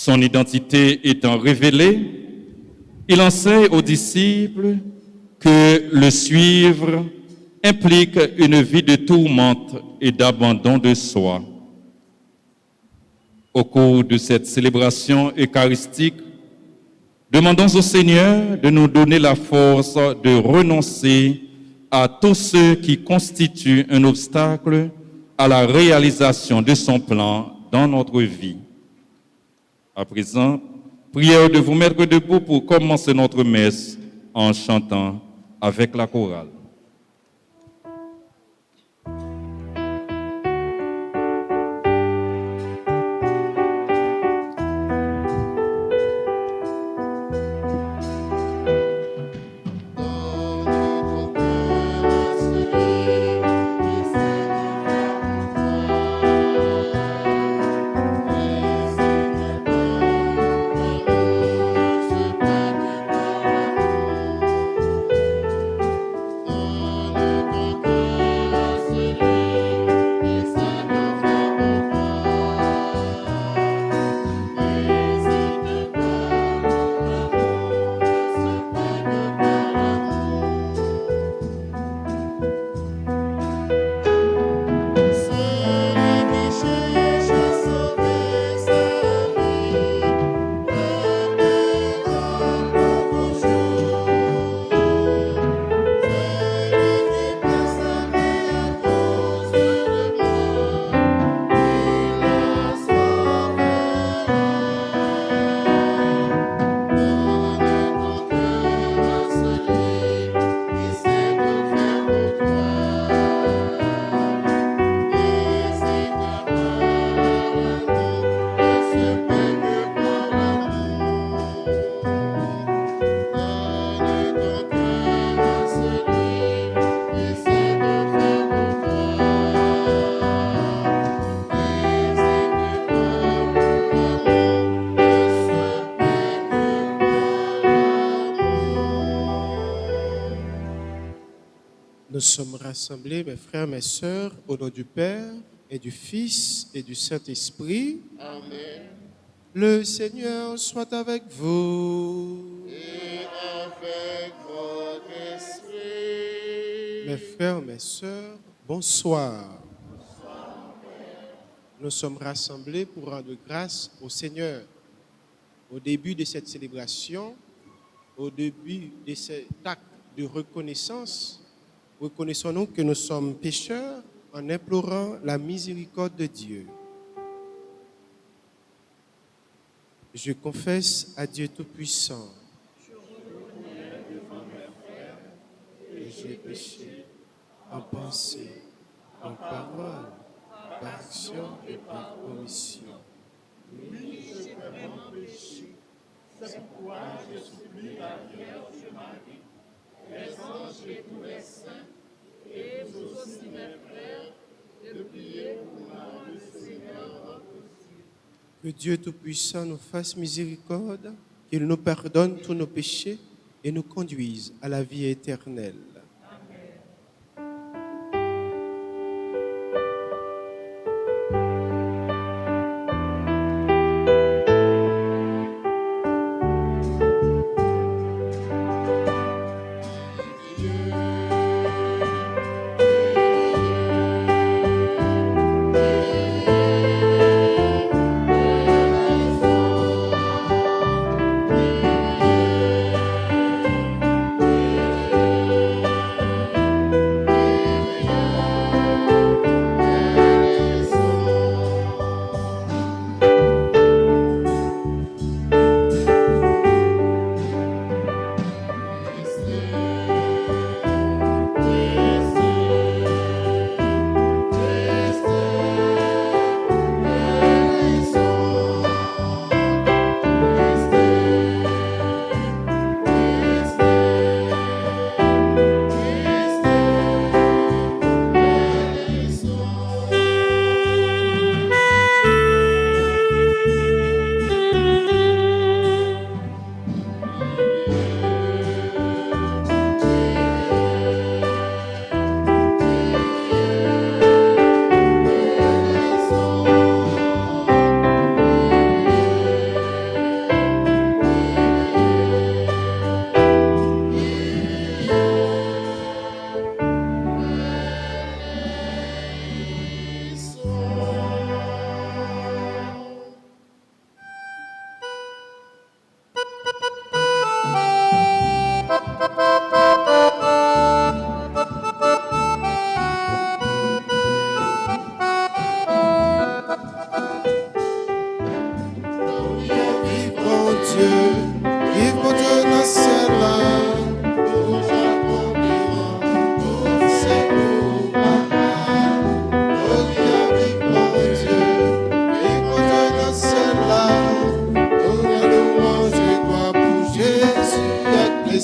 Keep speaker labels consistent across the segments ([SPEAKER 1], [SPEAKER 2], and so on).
[SPEAKER 1] Son identité étant révélée, il enseigne aux disciples que le suivre implique une vie de tourmente et d'abandon de soi. Au cours de cette célébration eucharistique, demandons au Seigneur de nous donner la force de renoncer à tous ceux qui constituent un obstacle à la réalisation de son plan dans notre vie. À présent, prière de vous mettre debout pour commencer notre messe en chantant avec la chorale.
[SPEAKER 2] Nous sommes rassemblés, mes frères, mes sœurs, au nom du Père et du Fils et du Saint-Esprit.
[SPEAKER 3] Amen.
[SPEAKER 2] Le Seigneur soit avec vous.
[SPEAKER 3] Et avec votre esprit.
[SPEAKER 2] Mes frères, mes sœurs, bonsoir. Nous sommes rassemblés pour rendre grâce au Seigneur. Au début de cette célébration, au début de cet acte de reconnaissance, reconnaissons-nous que nous sommes pécheurs en implorant la miséricorde de Dieu. Je confesse à Dieu Tout-Puissant que j'ai péché en pensée, en parole, par action et par omission.
[SPEAKER 3] Oui, j'ai vraiment péché. C'est pourquoi je supplie la Vierge Marie, les anges et tous les saints, et vous aussi mes frères, de prier pour moi, le Seigneur notre Dieu.
[SPEAKER 2] Que Dieu Tout-Puissant nous fasse miséricorde, qu'il nous pardonne tous nos péchés et nous conduise à la vie éternelle.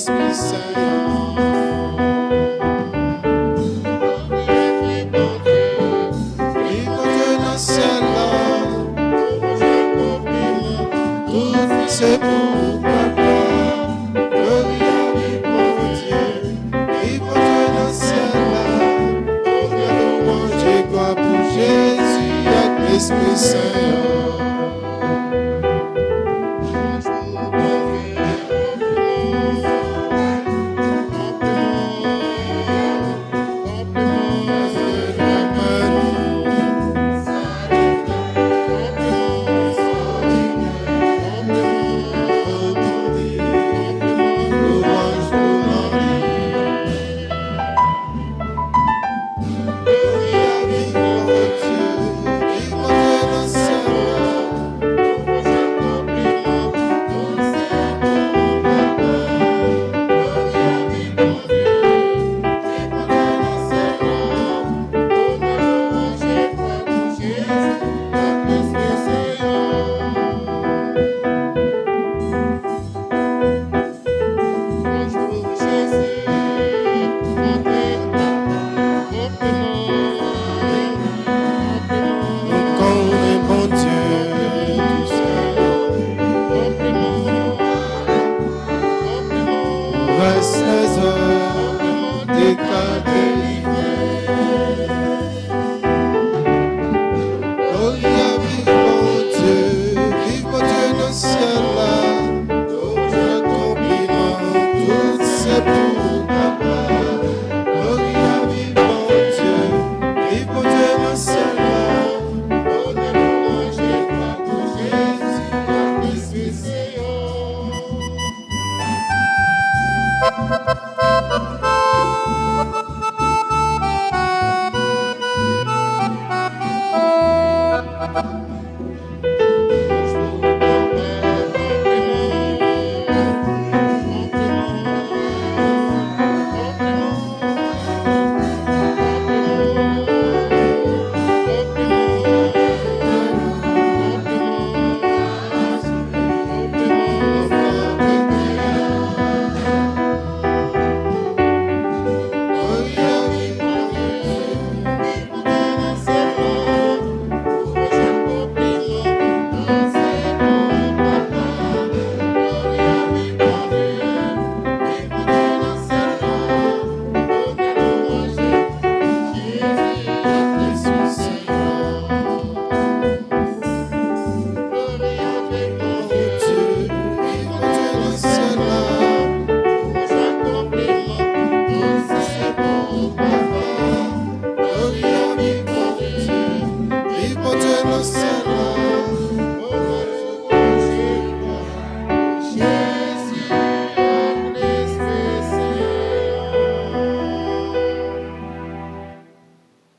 [SPEAKER 2] l'Esprit Saint. C'est pour papa, gloire vie pour Dieu, et pour Dieu dans le ciel là, louange et gloire pour Jésus avec l'Esprit Saint.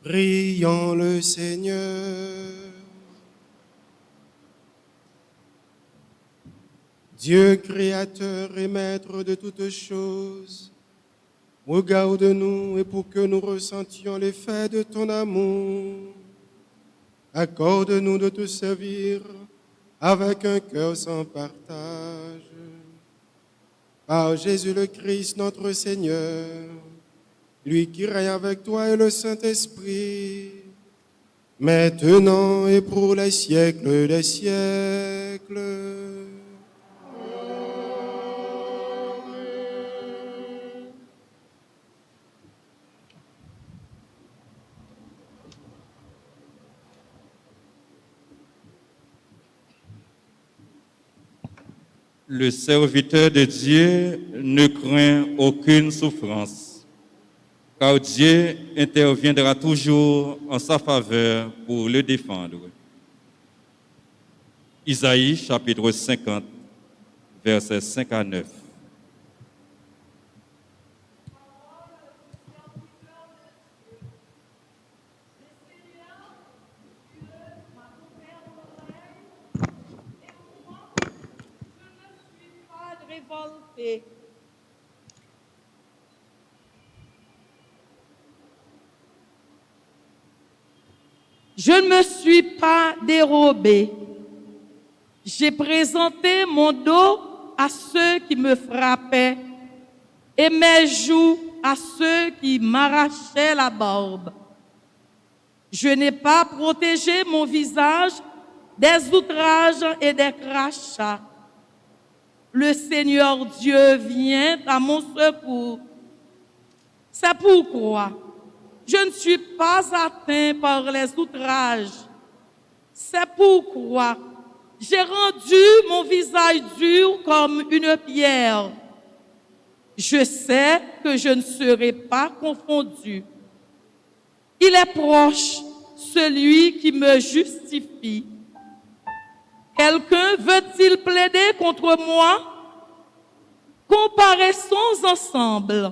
[SPEAKER 2] Prions le Seigneur. Dieu créateur et maître de toutes choses, regarde-nous et pour que nous ressentions l'effet de ton amour, accorde-nous de te servir avec un cœur sans partage. Par Jésus le Christ, notre Seigneur, lui qui règne avec toi et le Saint-Esprit, maintenant et pour les siècles des siècles.
[SPEAKER 1] Le serviteur de Dieu ne craint aucune souffrance, car Dieu interviendra toujours en sa faveur pour le défendre. Isaïe chapitre 50, versets 5 à 9.
[SPEAKER 3] Révolté. Je ne me suis pas dérobé. J'ai présenté mon dos à ceux qui me frappaient et mes joues à ceux qui m'arrachaient la barbe. Je n'ai pas protégé mon visage des outrages et des crachats. Le Seigneur Dieu vient à mon secours. C'est pourquoi je ne suis pas atteint par les outrages. C'est pourquoi j'ai rendu mon visage dur comme une pierre. Je sais que je ne serai pas confondu. Il est proche, celui qui me justifie. Quelqu'un veut-il plaider contre moi? Comparaissons ensemble.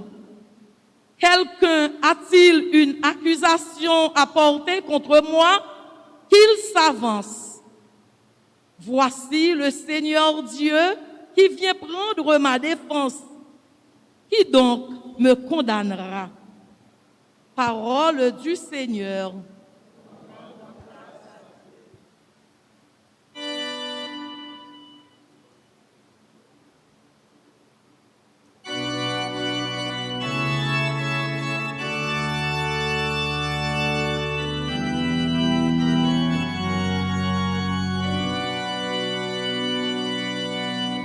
[SPEAKER 3] Quelqu'un a-t-il une accusation à porter contre moi? Qu'il s'avance. Voici le Seigneur Dieu qui vient prendre ma défense. Qui donc me condamnera? Parole du Seigneur.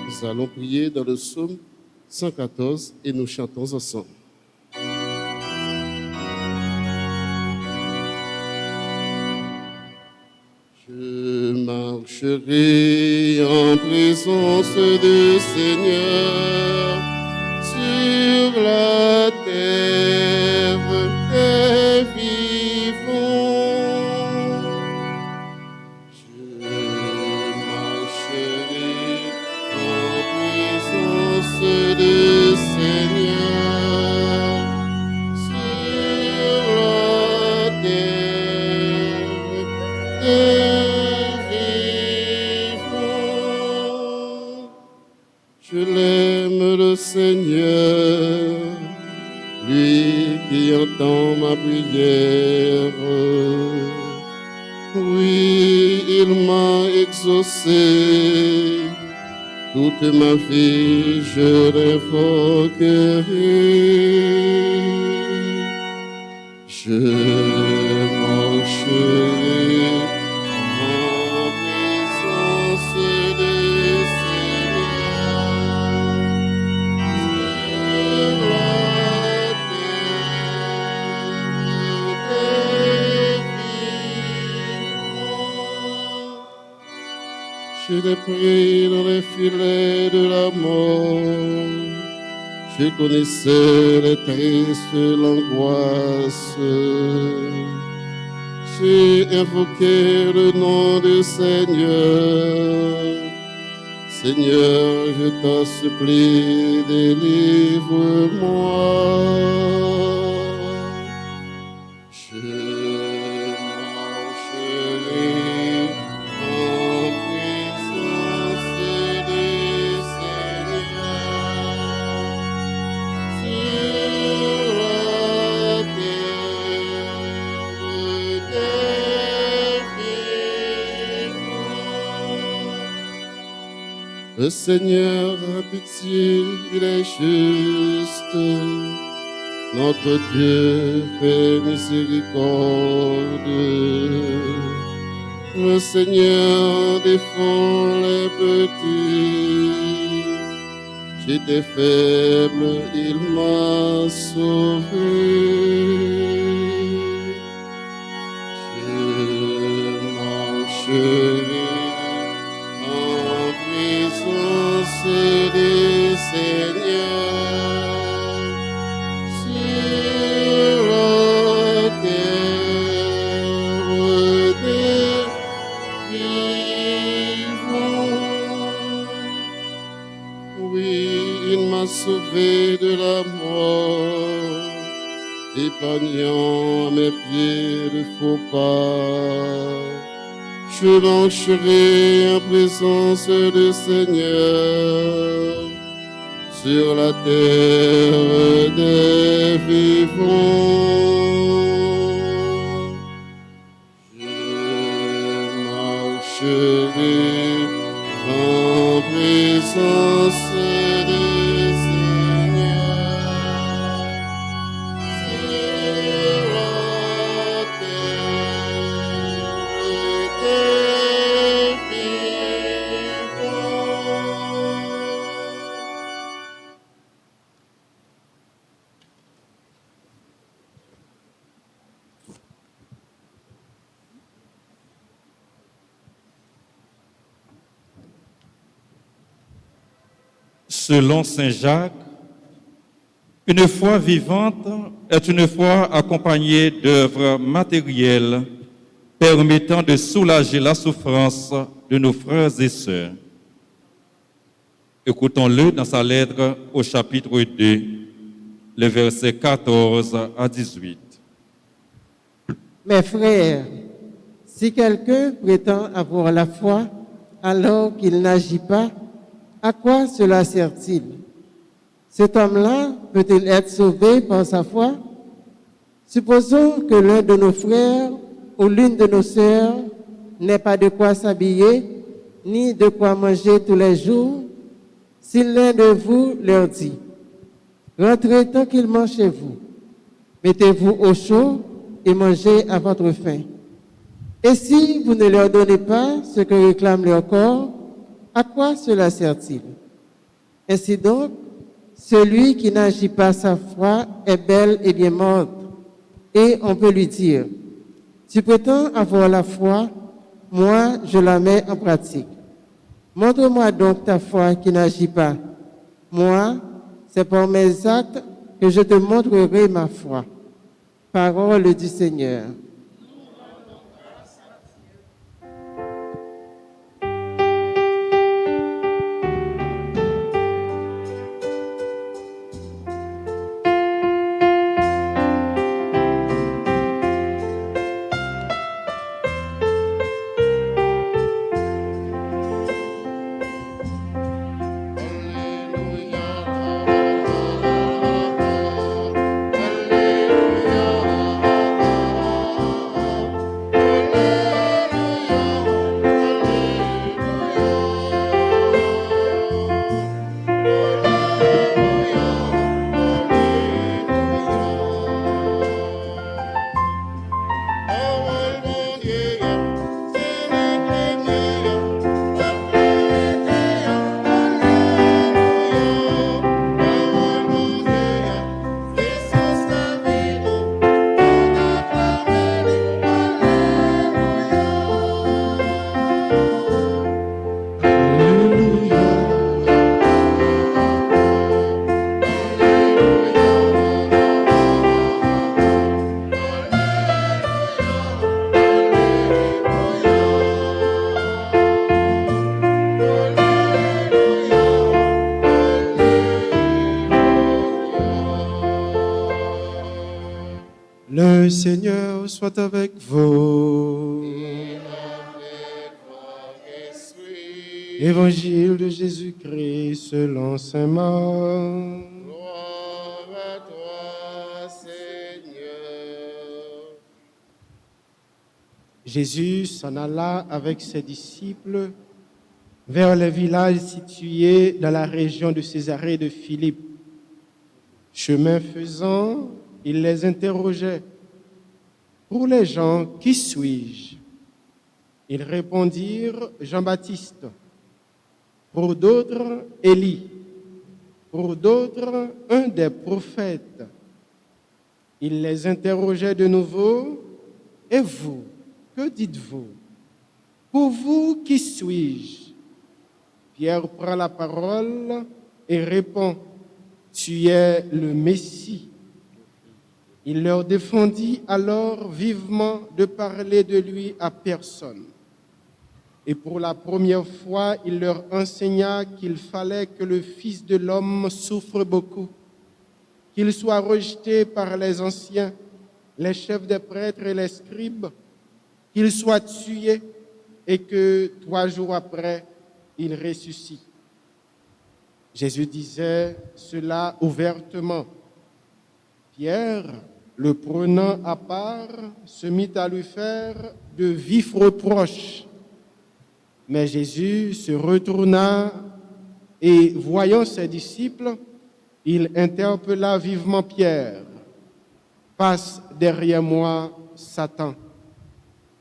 [SPEAKER 4] Nous allons prier dans le psaume 114 et nous chantons ensemble. Je marcherai en présence du Seigneur sur la terre des vivants. Je marcherai en présence du Seigneur sur la terre des vivants. Je l'aime le Seigneur, lui qui entend ma prière. Oui, il m'a exaucé. Toute ma vie, je l'invoquerai. Je marcherai en présence du Seigneur sur la terre des vivants. Je l'ai pris dans les filets de la mort. Je connaissais les tristes, l'angoisse. J'ai invoqué le nom du Seigneur. Seigneur, je t'en supplie, délivre-moi. Je marcherai en présence du Seigneur sur la terre des vivants. Le Seigneur a pitié, il est juste. Notre Dieu fait miséricorde. Le Seigneur défend les petits. J'étais faible, il m'a sauvé. Je marcherai en présence du Seigneur sur la terre des vivants. Oui, il m'a sauvé de la mort, épargnant à mes pieds le faux pas. Je marcherai en présence du Seigneur sur la terre des vivants. Je marcherai en présence du Seigneur
[SPEAKER 1] Selon Saint Jacques, une foi vivante est une foi accompagnée d'œuvres matérielles permettant de soulager la souffrance de nos frères et sœurs. Écoutons-le dans sa lettre au chapitre 2, les versets 14 à 18.
[SPEAKER 5] Mes frères, si quelqu'un prétend avoir la foi alors qu'il n'agit pas, à quoi cela sert-il? Cet homme-là peut-il être sauvé par sa foi? Supposons que l'un de nos frères ou l'une de nos sœurs n'ait pas de quoi s'habiller, ni de quoi manger tous les jours. Si l'un de vous leur dit, rentrez tranquillement chez vous, mettez-vous au chaud et mangez à votre faim. Et si vous ne leur donnez pas ce que réclame leur corps, à quoi cela sert-il? Ainsi donc, celui qui n'agit pas sa foi est bel et bien mort. Et on peut lui dire, tu prétends avoir la foi, moi je la mets en pratique. Montre-moi donc ta foi qui n'agit pas. Moi, c'est par mes actes que je te montrerai ma foi. Parole du Seigneur.
[SPEAKER 2] Le Seigneur soit avec vous. Évangile de Jésus-Christ selon saint Marc.
[SPEAKER 4] Gloire à toi, Seigneur.
[SPEAKER 2] Jésus s'en alla avec ses disciples vers les villages situés dans la région de Césarée de Philippe. Chemin faisant, il les interrogeait. Pour les gens, qui suis-je? Ils répondirent, Jean-Baptiste. Pour d'autres, Élie. Pour d'autres, un des prophètes. Il les interrogeait de nouveau, et vous, que dites-vous? Pour vous, qui suis-je? Pierre prend la parole et répond, tu es le Messie. Il leur défendit alors vivement de parler de lui à personne. Et pour la première fois, il leur enseigna qu'il fallait que le Fils de l'homme souffre beaucoup, qu'il soit rejeté par les anciens, les chefs des prêtres et les scribes, qu'il soit tué et que 3 jours après, il ressuscite. Jésus disait cela ouvertement. Pierre, le prenant à part, se mit à lui faire de vifs reproches. Mais Jésus se retourna et, voyant ses disciples, il interpella vivement Pierre. « Passe derrière moi, Satan.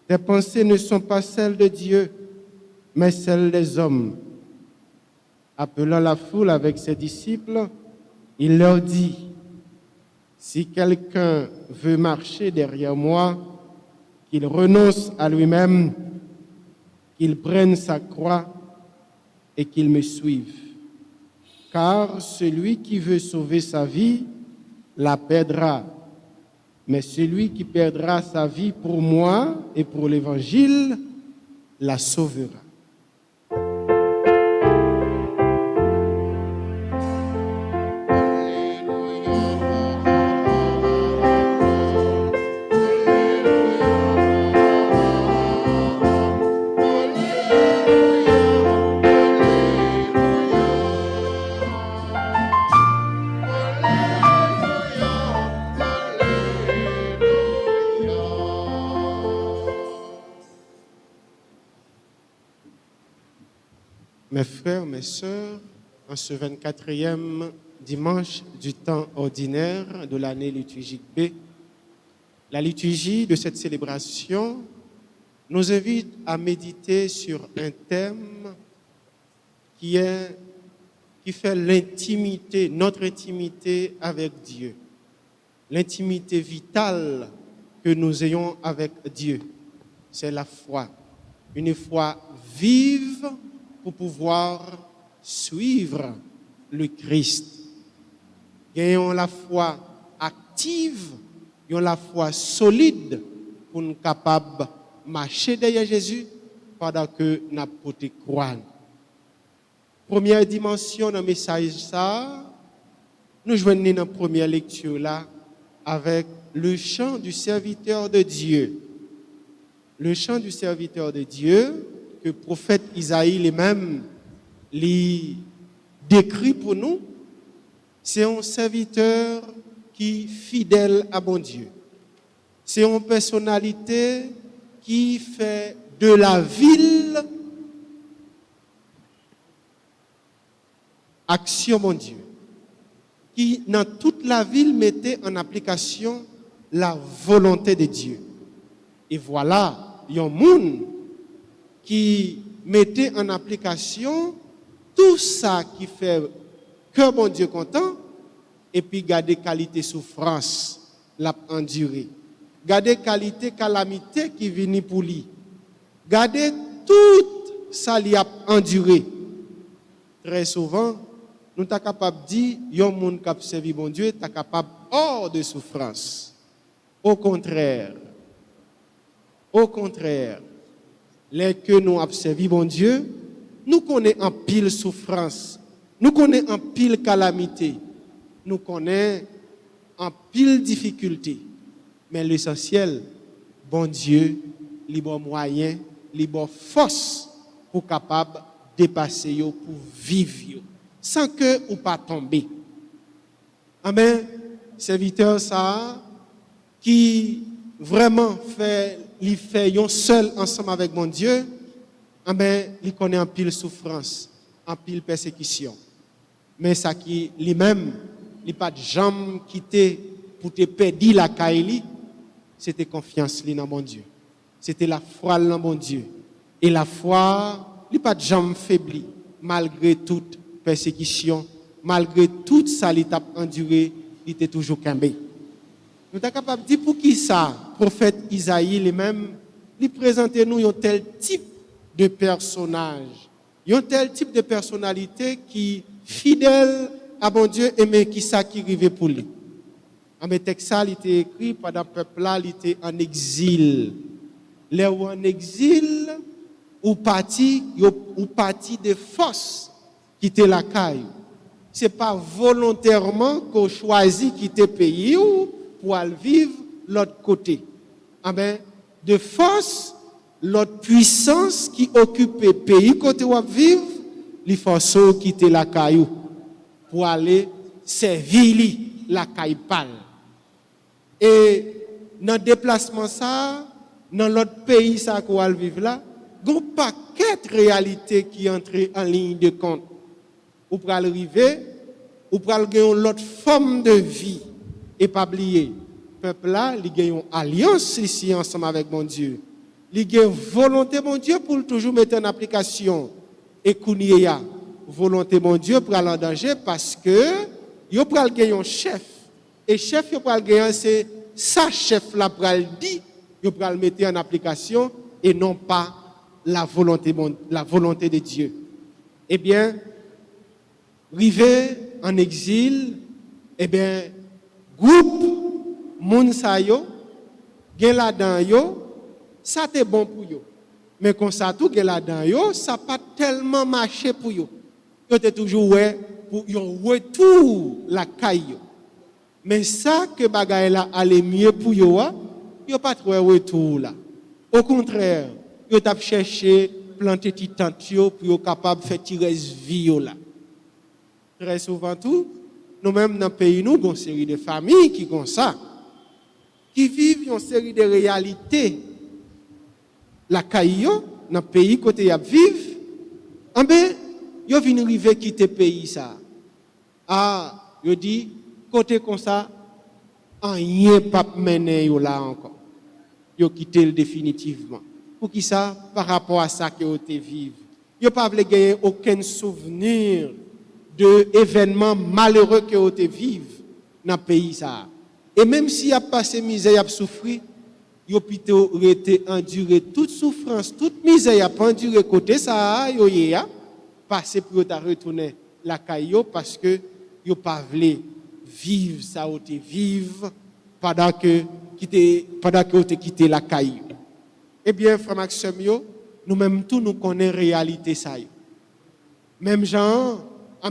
[SPEAKER 2] Tes pensées ne sont pas celles de Dieu, mais celles des hommes. » Appelant la foule avec ses disciples, il leur dit, « Si quelqu'un veut marcher derrière moi, qu'il renonce à lui-même, qu'il prenne sa croix et qu'il me suive. Car celui qui veut sauver sa vie la perdra. Mais celui qui perdra sa vie pour moi et pour l'Évangile la sauvera. Mes frères, mes sœurs, en ce 24e dimanche du temps ordinaire de l'année liturgique B, la liturgie de cette célébration nous invite à méditer sur un thème qui fait l'intimité, notre intimité avec Dieu, l'intimité vitale que nous ayons avec Dieu. C'est la foi, une foi vive pour pouvoir suivre le Christ. Gagnons la foi active, gagnons la foi solide pour nous capables de marcher derrière Jésus pendant que nous portons croix. Première dimension dans le message, ça, nous joignons dans la première lecture là avec le chant du serviteur de Dieu. Le chant du serviteur de Dieu que le prophète Isaïe lui-même décrit pour nous, c'est un serviteur qui est fidèle à bon Dieu. C'est une personnalité qui fait de la ville action mon Dieu. Qui dans toute la ville mettait en application la volonté de Dieu. Et voilà, il y a un monde qui mettait en application tout ça qui fait que mon Dieu content et puis garder qualité souffrance l'a enduré. Garder qualité calamité qui vient pour lui. Garder tout ça lui a enduré. Très souvent, nous sommes capables de dire yon monde qui a servi bon Dieu, est capable hors de souffrance. Au contraire, les que nous avons servi bon Dieu, nous connaissons en pile souffrance, nous connaissons en pile calamité, nous connaissons en pile difficulté. Mais l'essentiel, bon Dieu, les bons moyens, les bonnes forces pour capable de dépasser yo, pour vivre yo, sans que ou pas tomber. Amen. Serviteur ça qui vraiment fait yon seul ensemble avec mon Dieu, il connaît en pile souffrance, en pile persécution. Mais ça qui lui-même, il pas de jambe quitté pour te perdre la caille, c'était confiance dans mon Dieu. C'était la foi dans mon Dieu. Et la foi, il pas de jambe faibli malgré toute persécution, malgré tout ça il t'a enduré, il était toujours cambé. Nous sommes capables de dire pour qui ça, prophète Isaïe lui-même, lui présenter nous un tel type de personnage, un tel type de personnalité qui fidèle à bon Dieu et mais qui ça qui arrivait pour lui. En texte ça, il était écrit pendant le peuple là, il était en exil. Les ou en exil ou parti de force quitter la caille. C'est pas volontairement qu'on choisit quitter le pays ou pour aller vivre l'autre côté. De force, l'autre puissance qui occupe le pays côté où vivre, il faut quitter la caillou pour aller servir la caille pâle. Et dans le déplacement ça, dans l'autre pays ça qu'on va vivre là, il y a un paquet de réalités qui entrent en ligne de compte. Ou pour arriver, ou pour gagner l'autre forme de vie. Et pas oublier, le peuple là, il gagne une alliance ici ensemble avec mon Dieu. Il gagne volonté mon Dieu pour toujours mettre en application. Et Kounia, volonté mon Dieu pour aller en danger parce que il pour gagner un chef. Et chef il pour gagner c'est sa chef là pour le dire, il pour le mettre en application et non pas la volonté de Dieu. Eh bien, rivé en exil, eh bien, groupe moun sa yo, gen la dan yo, ça t'est bon pour yo. Mais quand ça tout gen la dan yo, ça pas tellement marché pour yo. Yo t'es toujours ouais pour yon retour la caille. Mais ça que bagay la aller mieux pour yo, yo pas trop retour là. Au contraire, yo t'a cherché planter ti tante yo pour yo capable faire tirer vie yo là. Très souvent tout, nous-mêmes dans le pays, nous avons une série de familles qui ont ça, qui vivent une série de réalités. La caillou, dans le pays, côté y a vivre, en ben, ils viennent arriver quitter le pays ça. Ah, ils dit côté comme ça, rien pas mener là encore. Ils quitté définitivement. Pour qui ça par rapport à ça que ils vivent. Ils pas veulent gagner aucun souvenir de événements malheureux que vous vivez dans le pays. Et même s'il y a passé misère, il y a souffert, il a été enduré toute souffrance, toute misère, il y a pas enduré côté ça, il a passé pour retourner la caillou parce que il pas voulu vivre ça ou te vivre pendant que vous quitté la caillou. Eh bien, frère Maxime, nous-mêmes tous nous connaissons la réalité ça. Même gens,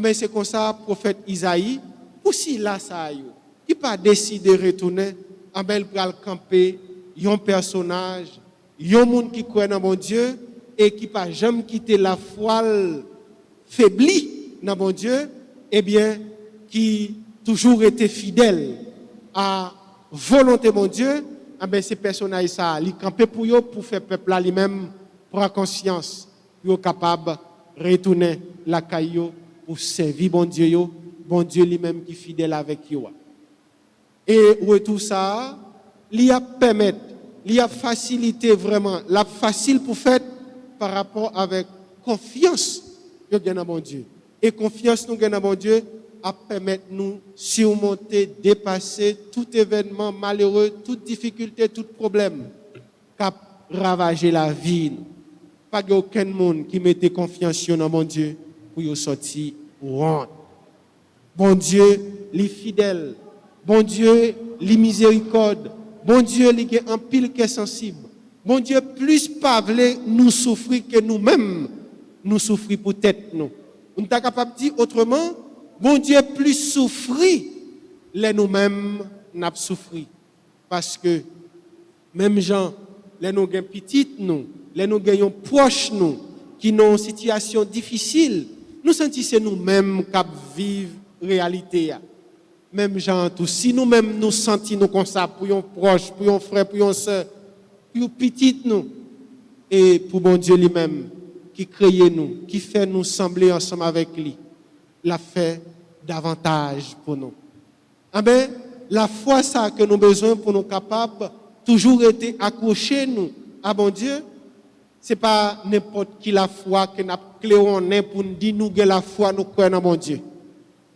[SPEAKER 2] mais c'est comme ça, prophète Isaïe, pour si là ça yo, qui pas décidé de retourner, il va camper un personnage, un monde qui croit dans mon Dieu et qui pas jamais quitté la foi faiblie dans mon Dieu, eh bien qui toujours été fidèle à volonté mon Dieu, ces personnages ça, ils camper pour eux pour faire peuple là lui-même prendre conscience, pour capable retourner la caillou pour servir bon Dieu lui-même qui est fidèle avec vous. Et tout ça, il a permettre, il a facilité vraiment, la facile pour faire par rapport avec confiance que nous avons dans bon Dieu. Et confiance nous avons dans bon Dieu a permettre nous surmonter, dépasser tout événement malheureux, toute difficulté, tout problème qui a ravagé la vie. Pas aucun monde qui mettait confiance dans mon Dieu pour y sortir honte. Bon Dieu, les fidèles. Bon Dieu, les miséricordes. Bon Dieu, les en pile qui est sensible. Bon Dieu, plus pas voulait nous souffrir que nous-mêmes nous souffrir pour tête nous. On est capable de dire autrement, bon Dieu, plus souffrir, les nous-mêmes n'a souffrir. Parce que même gens, les nous gagnons petites nous, les nous gagnons proches nous, qui ont une situation difficile, nous sentissons nous-mêmes qui vivons la réalité. Même gens, tout, si nous-mêmes nous sentons comme ça, pour nos proches, pour nos frères, pour nos soeurs, pour nos petites nous, et pour bon Dieu lui-même, qui crée nous, qui fait nous sembler ensemble avec lui, l'a fait davantage pour nous. Ah ben, la foi ça que nous avons besoin pour nous capables, toujours été accrochés nous à bon Dieu. C'est pas n'importe qui la foi que nous avons pour nous dire nous que la foi nous croyons dans bon Dieu.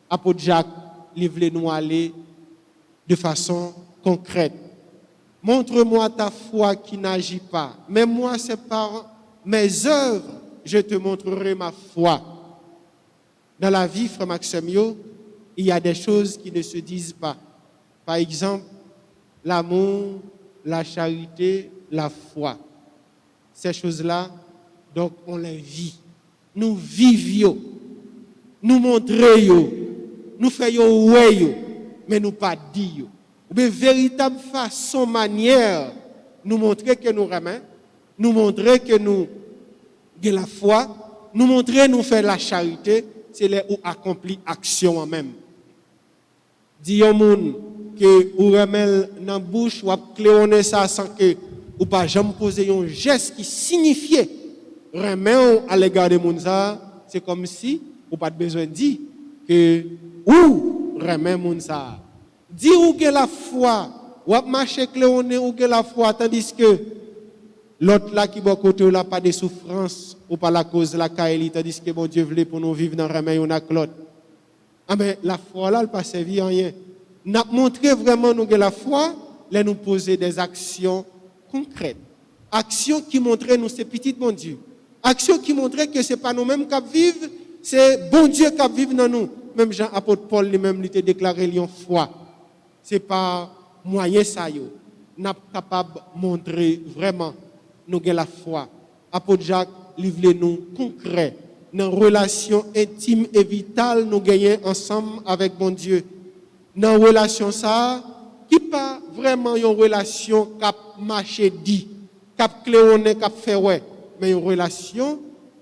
[SPEAKER 2] Apôtre Jacques, il voulait nous aller de façon concrète. Montre-moi ta foi qui n'agit pas. Mais moi, c'est par mes œuvres, je te montrerai ma foi. Dans la vie, frère Maxime, il y a des choses qui ne se disent pas. Par exemple, l'amour, la charité, la foi. Ces choses-là, donc on les vit. Nous vivions, nous montrions, nous faisions ouais, mais nous pas dire. Mais véritable façon, manière, nous montrer que nous remet, nous montrer que nous avons la foi, nous montrer nous faire la charité, c'est là où accomplit action en même. Dis au monde que ou remet dans bouche ou cléonner ça sans que ou pas jamais poser un geste qui signifiait remet à l'égard de monde ça, c'est comme si ou pas besoin de dire que ou remet monde ça. Dis ou que la foi ou marcher cléonner ou que la foi tandis que l'autre là qui bon côté là pas de souffrance ou pas la cause de la caïli tandis que bon Dieu voulait pour nous vivre dans remet on a l'autre. Ah mais la foi là elle pas servi à rien. N'a montré vraiment nous que la foi, les nous poser des actions concrètes. Actions qui montraient nous ces petites bon Dieu. Actions qui montraient que c'est pas nous-mêmes qui vivons, c'est bon Dieu qui vit dans nous. Même Jean apôtre Paul lui-même lui a déclaré lion foi. C'est pas moyen ça yo. N'a capable montrer vraiment nous avons la foi. Apôtre Jacques livre nous concret dans relation intime et vitale nous gagnons ensemble avec bon Dieu. Dans relation ça qui pas vraiment une relation cap marché dit, cap cléoné, cap fait ouais, mais une relation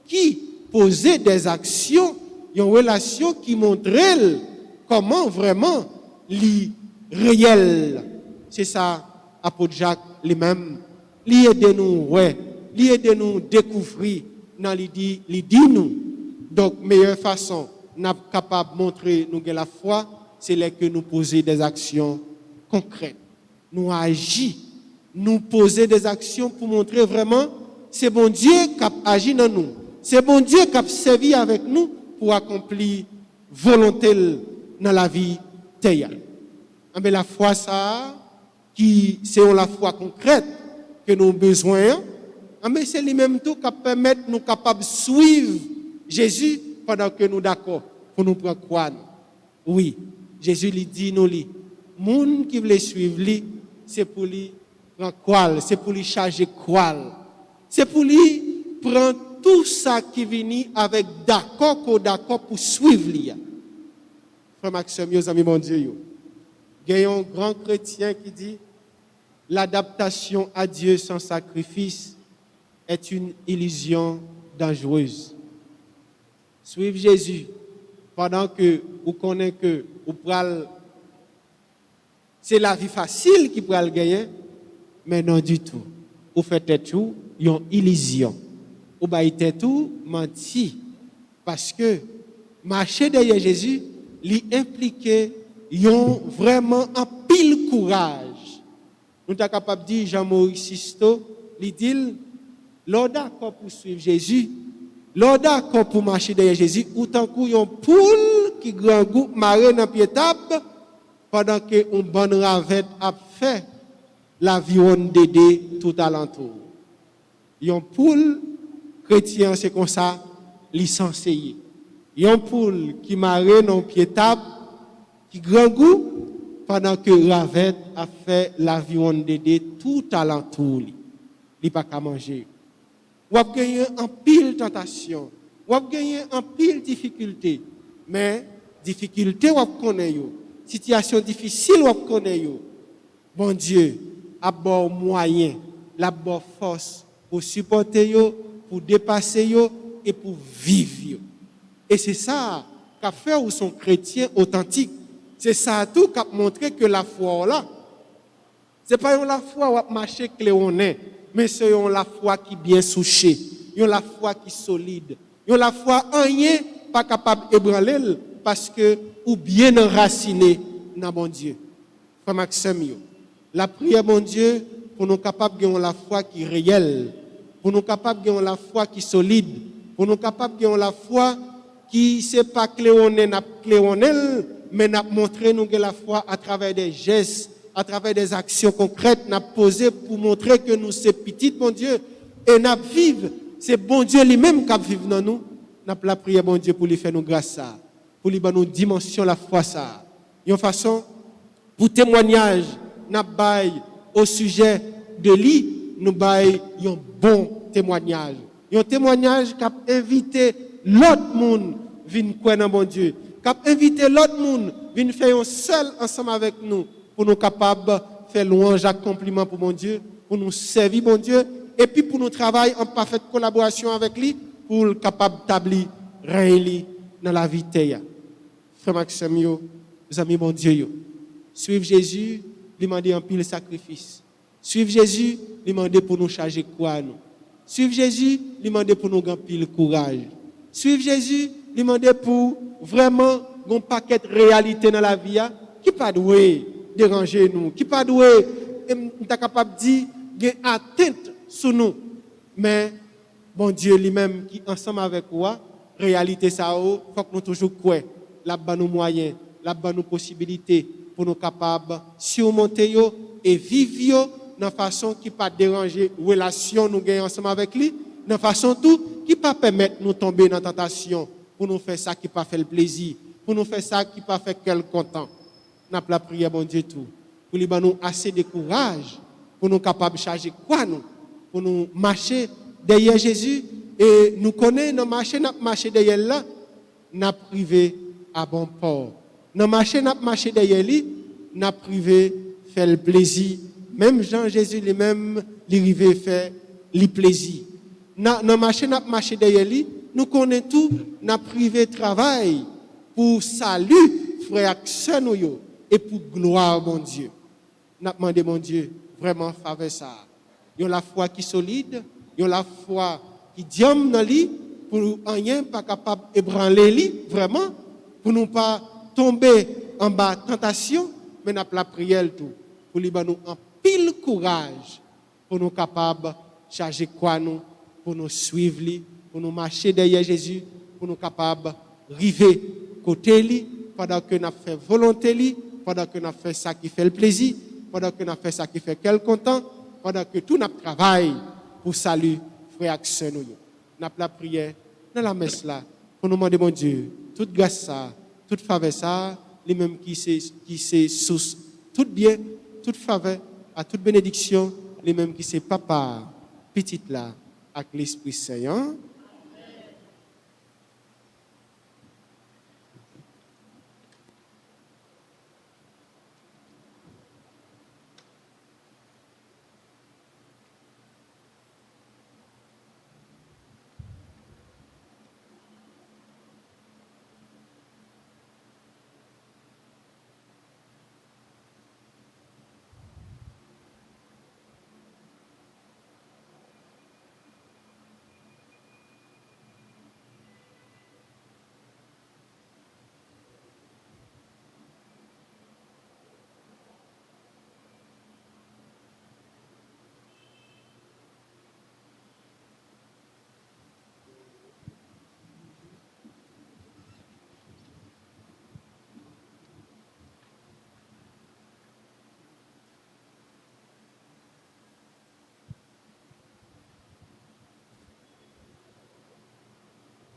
[SPEAKER 2] qui posait des actions, une relation qui montrait comment vraiment li réel. C'est ça apôtre Jacques lui-même, li aide nous ouais, li aide nous découvrir dans li dit nous. Donc meilleure façon n'a capable montrer nous la foi, c'est là que nous poser des actions concrètes. Nous agir, nous poser des actions pour montrer vraiment c'est bon Dieu qui agit dans nous. C'est bon Dieu qui a servi avec nous pour accomplir volonté dans la vie terre. Mais la foi ça qui c'est la foi concrète que nous avons besoin. Mais c'est lui-même tout qui permet nous capables de suivre Jésus pendant que nous d'accord pour nous prendre quoi. Oui, Jésus lui dit nous li moun qui veut suivre lui, c'est pour lui prendre quoi, c'est pour lui charger quoi. C'est pour lui prendre tout ça qui vient avec d'accord pour suivre lui. Frère Maxime, mes amis, mon Dieu, il y a un grand chrétien qui dit l'adaptation à Dieu sans sacrifice est une illusion dangereuse. Suivre Jésus pendant que vous connaissez que vous pral, c'est la vie facile qui pourra le gagner, mais non du tout. Vous faites tout, une illusion. Vous baillez tout, menti. Parce que marcher derrière Jésus, lui impliquait vraiment un pile courage. Nous sommes capables de dire, Jean-Maurice Sisto, il dit, l'on d'accord pour suivre Jésus, l'on d'accord pour marcher derrière Jésus, ou tant qu'on poule qui grand goût marre dans pied table, pendant que on bonne ravette a fait l'avion d'aider tout alentour. Yon poule chrétien c'est comme ça licencié. Yon poule qui marre dans pied table qui grand goût pendant que ravette a fait l'avion d'aider tout alentour. Il pas qu'à manger. Ou a gagné en pile tentation, ou a gagné en pile difficulté, mais difficulté ou a connaît yo. Situation difficile ou connaît yo. Bon Dieu a bon moyen, la bonne force pour supporter yo, pour dépasser yo et pour vivre yo. Et c'est ça qu'a fait ou son chrétien authentique. C'est ça tout qu'a montré que la foi là. C'est pas la foi ou a marché cléoné, mais c'est la foi qui bien souché, la foi qui solide, la foi rien pas capable ébranler parce que ou bien enraciné dans bon Dieu. Frère Maxime, la prière bon Dieu pour nous capables de la foi qui est réelle, pour nous capables de la foi qui est solide, pour nous capables de la foi qui c'est pas cléonel, mais n'a montré nous la foi à travers des gestes, à travers des actions concrètes, n'a posé pour montrer que nous c'est petit bon Dieu et n'a vivre, c'est bon Dieu lui-même qui vit dans nous. N'a la prière bon Dieu pour lui faire nous grâce ça, pour lui donner nous dimension la foi ça. Une façon pour témoignage n'a bail au sujet de lui, nous bail un bon témoignage. Un témoignage qui a invité l'autre monde venir croire dans bon Dieu, qui a invité l'autre monde venir faire un seul ensemble avec nous pour nous capables de faire louange et compliment pour mon Dieu, pour nous servir mon Dieu et puis pour nous travailler en parfaite collaboration avec lui pour le capable d'établir rien dans la vie terre. Frère Maxime, mes amis mon Dieu, suivre Jésus, lui demander un pile sacrifice. Suivre Jésus, lui demander pour nous charger quoi nous. Suivre Jésus, lui demander pour nous gagner pile courage. Suivre Jésus, lui demander pour vraiment un paquet de réalité dans la vie qui pas doué déranger nous, qui pas doué être capable de dire gain atteinte sur nous. Mais bon Dieu lui-même qui ensemble avec moi, réalité ça faut que nous toujours croire, la bonne nous moyens, la bonne nous possibilités pour nous capables surmonter yo et vivre dans façon qui pas déranger relation nous gagnons ensemble avec lui, dans façon tout qui pas permettre nous tomber dans tentation pour nous faire ça qui pas fait le plaisir, pour nous faire ça qui pas fait quel content. N'a pas la prière, bon Dieu, tout. Pour lui nous assez de courage, pour nous capables de charger quoi nous, pour nous marcher derrière Jésus et nous connaître, nous marcher derrière là, n'a privé à bon port. Nous marcher derrière lui, n'a privé faire le plaisir. Même Jean Jésus lui-même, il faire le plaisir. Nous marcher derrière lui, nous connaissons tout, n'a privé travail pour salut, frère et sœur nous, et pour gloire, mon Dieu. N'a demandé, mon Dieu, vraiment faveur ça. Ils ont la foi qui est solide, ils ont la foi qui diam dans lui, pour rien pas capable d'ébranler lui, vraiment, pour ne pas tomber en bas tentation, mais n'a la prière tout, pour lui nous en pile courage, pour nous capables de charger quoi nous, pour nous suivre lui, pour nous marcher derrière Jésus, pour nous capables d'arriver côté lui, pendant que nous fait volonté lui, pendant que nous fait ça qui fait le plaisir, pendant que nous fait ça qui fait quel content, pendant que tout notre travail pour salut frère et sœur nous. Nous la prière dans la messe là, pour nous demander, mon Dieu, toute grâce ça, toute faveur ça, les mêmes qui c'est source, tout bien, toute faveur, à toute bénédiction, les mêmes qui c'est papa, petite là, avec l'Esprit Saint.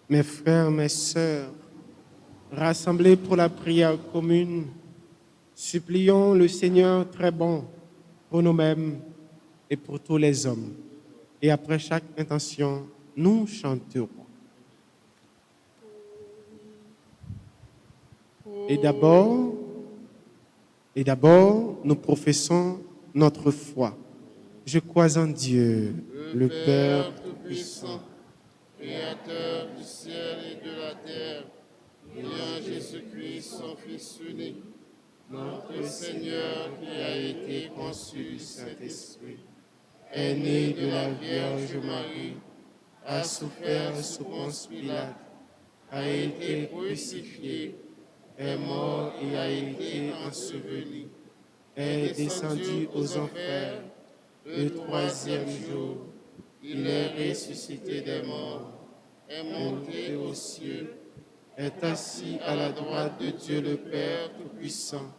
[SPEAKER 2] Mes frères, mes sœurs, rassemblés pour la prière commune, supplions le Seigneur très bon pour nous-mêmes et pour tous les hommes. Et après chaque intention, nous chanterons. Et d'abord, nous professons notre foi. Je crois en Dieu, le Père Tout-Puissant,
[SPEAKER 4] Créateur du ciel et de la terre, et en Jésus-Christ, son Fils unique, notre Seigneur qui a été conçu du Saint-Esprit, est né de la Vierge Marie, a souffert sous Ponce Pilate, a été crucifié, est mort et a été enseveli, est descendu aux enfers, le troisième jour, il est ressuscité des morts, est monté aux cieux, est assis à la droite de Dieu le Père Tout-Puissant,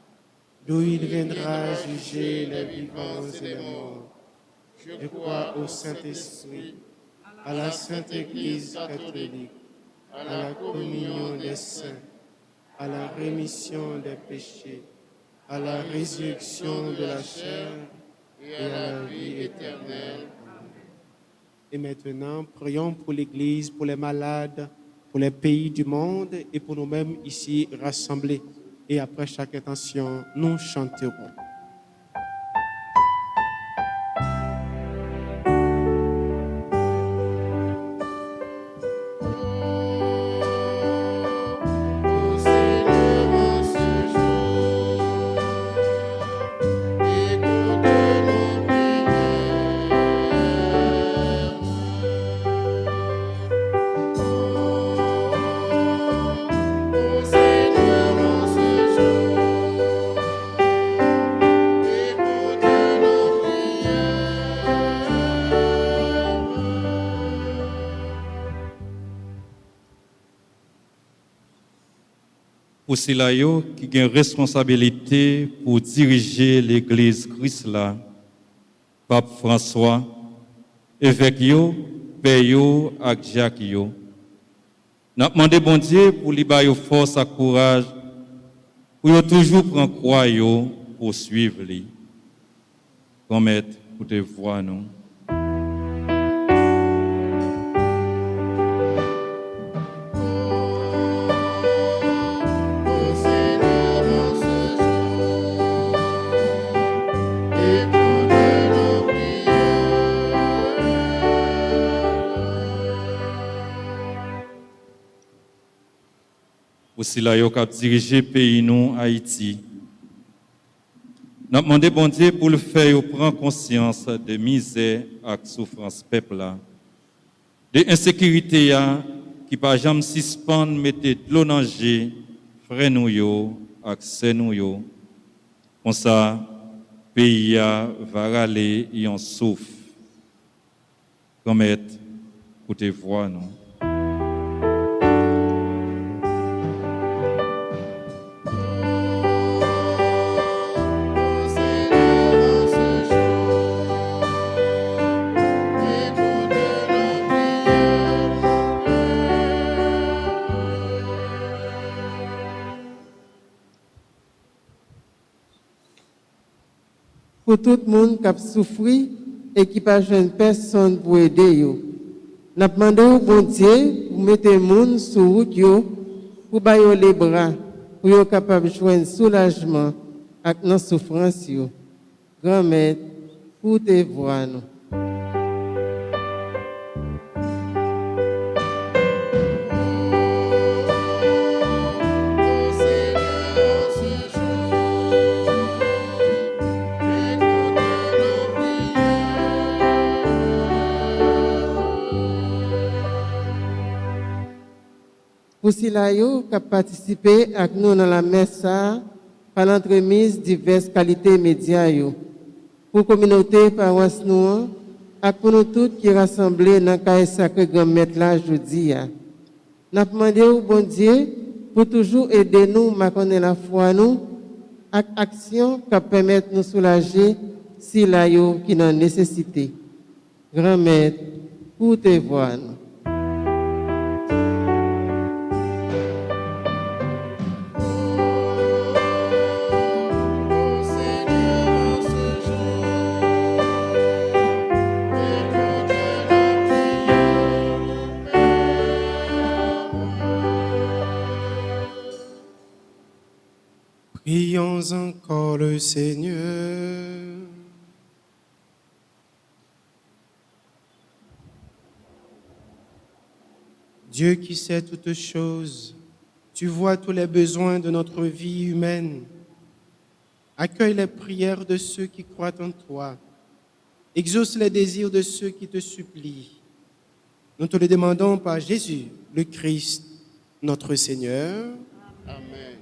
[SPEAKER 4] d'où il viendra juger les vivants et les morts. Je crois au Saint-Esprit, à la Sainte Église catholique, à la communion des saints, à la rémission des péchés, à la résurrection de la chair et à la vie éternelle.
[SPEAKER 2] Et maintenant, prions pour l'Église, pour les malades, pour les pays du monde et pour nous-mêmes ici rassemblés. Et après chaque intention, nous chanterons.
[SPEAKER 1] Pour cela qui a une responsabilité pour diriger l'Église Christ là, Pape François, évêque yo, Père yo, ak Jacques yo, Nous demandons bon Dieu pour lui donner force et courage, pour yo toujours prendre croix yo pour suivre lui. Commettre pour te voir nous. Aussi là, yo cap diriger pays nous Haïti. Nous demandons bon Dieu pour le faire yo prendre conscience de misère et souffrance peuple là. De insécurité qui pas jamais suspendre mettre de l'eau dans danger frère nous yo accès nous yo. Comme ça pays va râler et en souffre. Comme être pour te voir nous.
[SPEAKER 5] Pour tout le monde qui a souffert et qui n'a pas de personne pour aider. Nous demandons au bon Dieu pour mettre les gens sur la route, pour bailler les bras, pour être capable de joindre soulagement avec nos souffrances. Grand-mère, pour te voir nous. Pour cela, qui a participé avec nous dans la messe par l'entremise diverses qualités médias. Pour la communauté paroisse nous, et pour nous tous qui rassemblés dans le cahier sacré grand-mère là aujourd'hui. Nous demandons au bon Dieu pour toujours aider nous à connaître la foi nous, avec action qui permettent de nous soulager si la yo qui n'en nécessité. Grand-mère, pour te voir nous.
[SPEAKER 2] Prions encore le Seigneur. Dieu qui sait toutes choses, tu vois tous les besoins de notre vie humaine. Accueille les prières de ceux qui croient en toi. Exauce les désirs de ceux qui te supplient. Nous te le demandons par Jésus, le Christ, notre Seigneur.
[SPEAKER 4] Amen.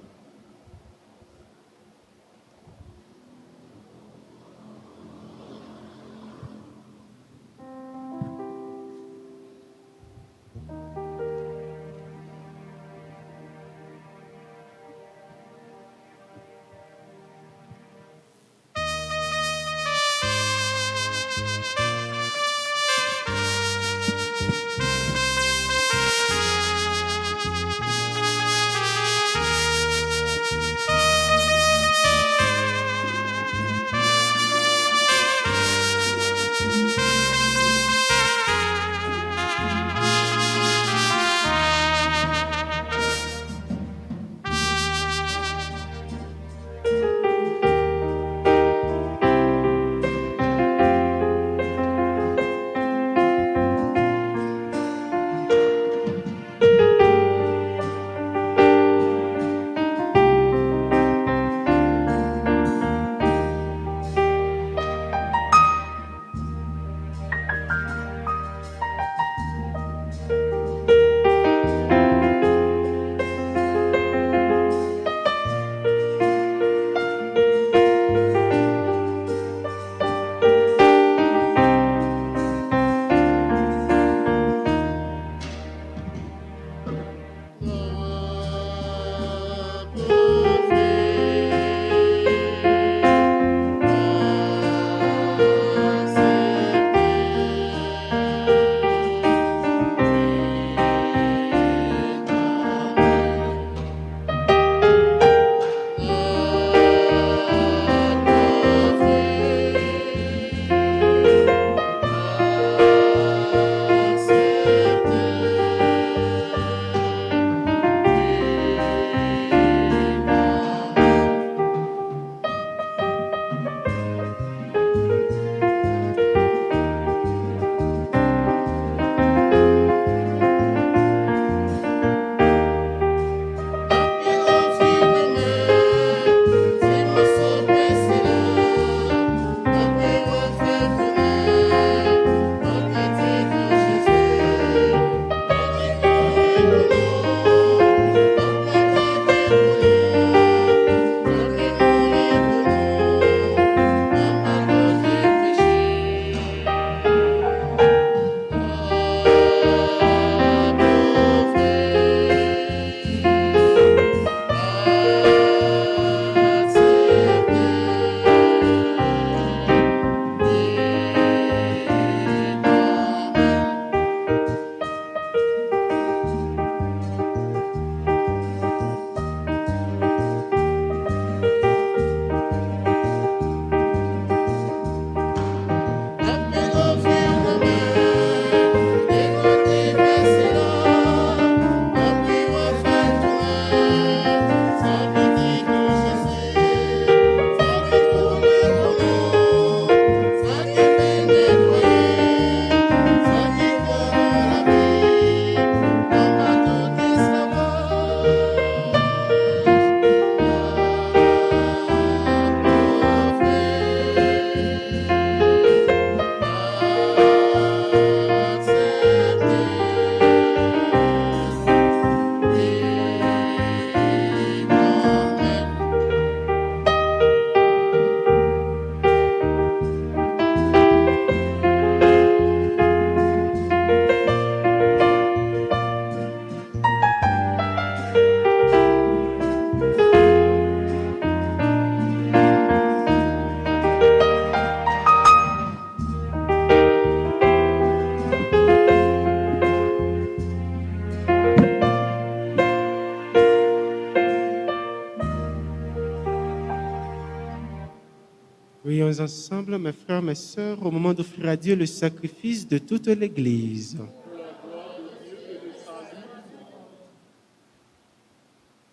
[SPEAKER 2] Prions ensemble, mes frères, mes sœurs, au moment d'offrir à Dieu le sacrifice de toute l'Église.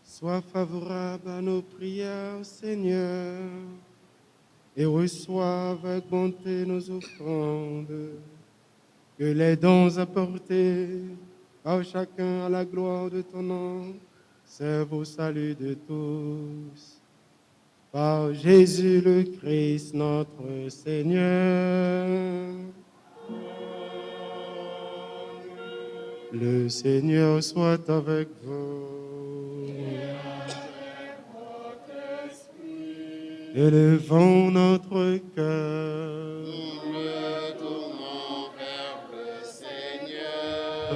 [SPEAKER 2] Sois favorable à nos prières, Seigneur, et reçois avec bonté nos offrandes. Que les dons apportés par chacun à la gloire de ton nom servent au salut de tous. Par Jésus le Christ, notre Seigneur. Le Seigneur soit avec vous. Élevons notre cœur.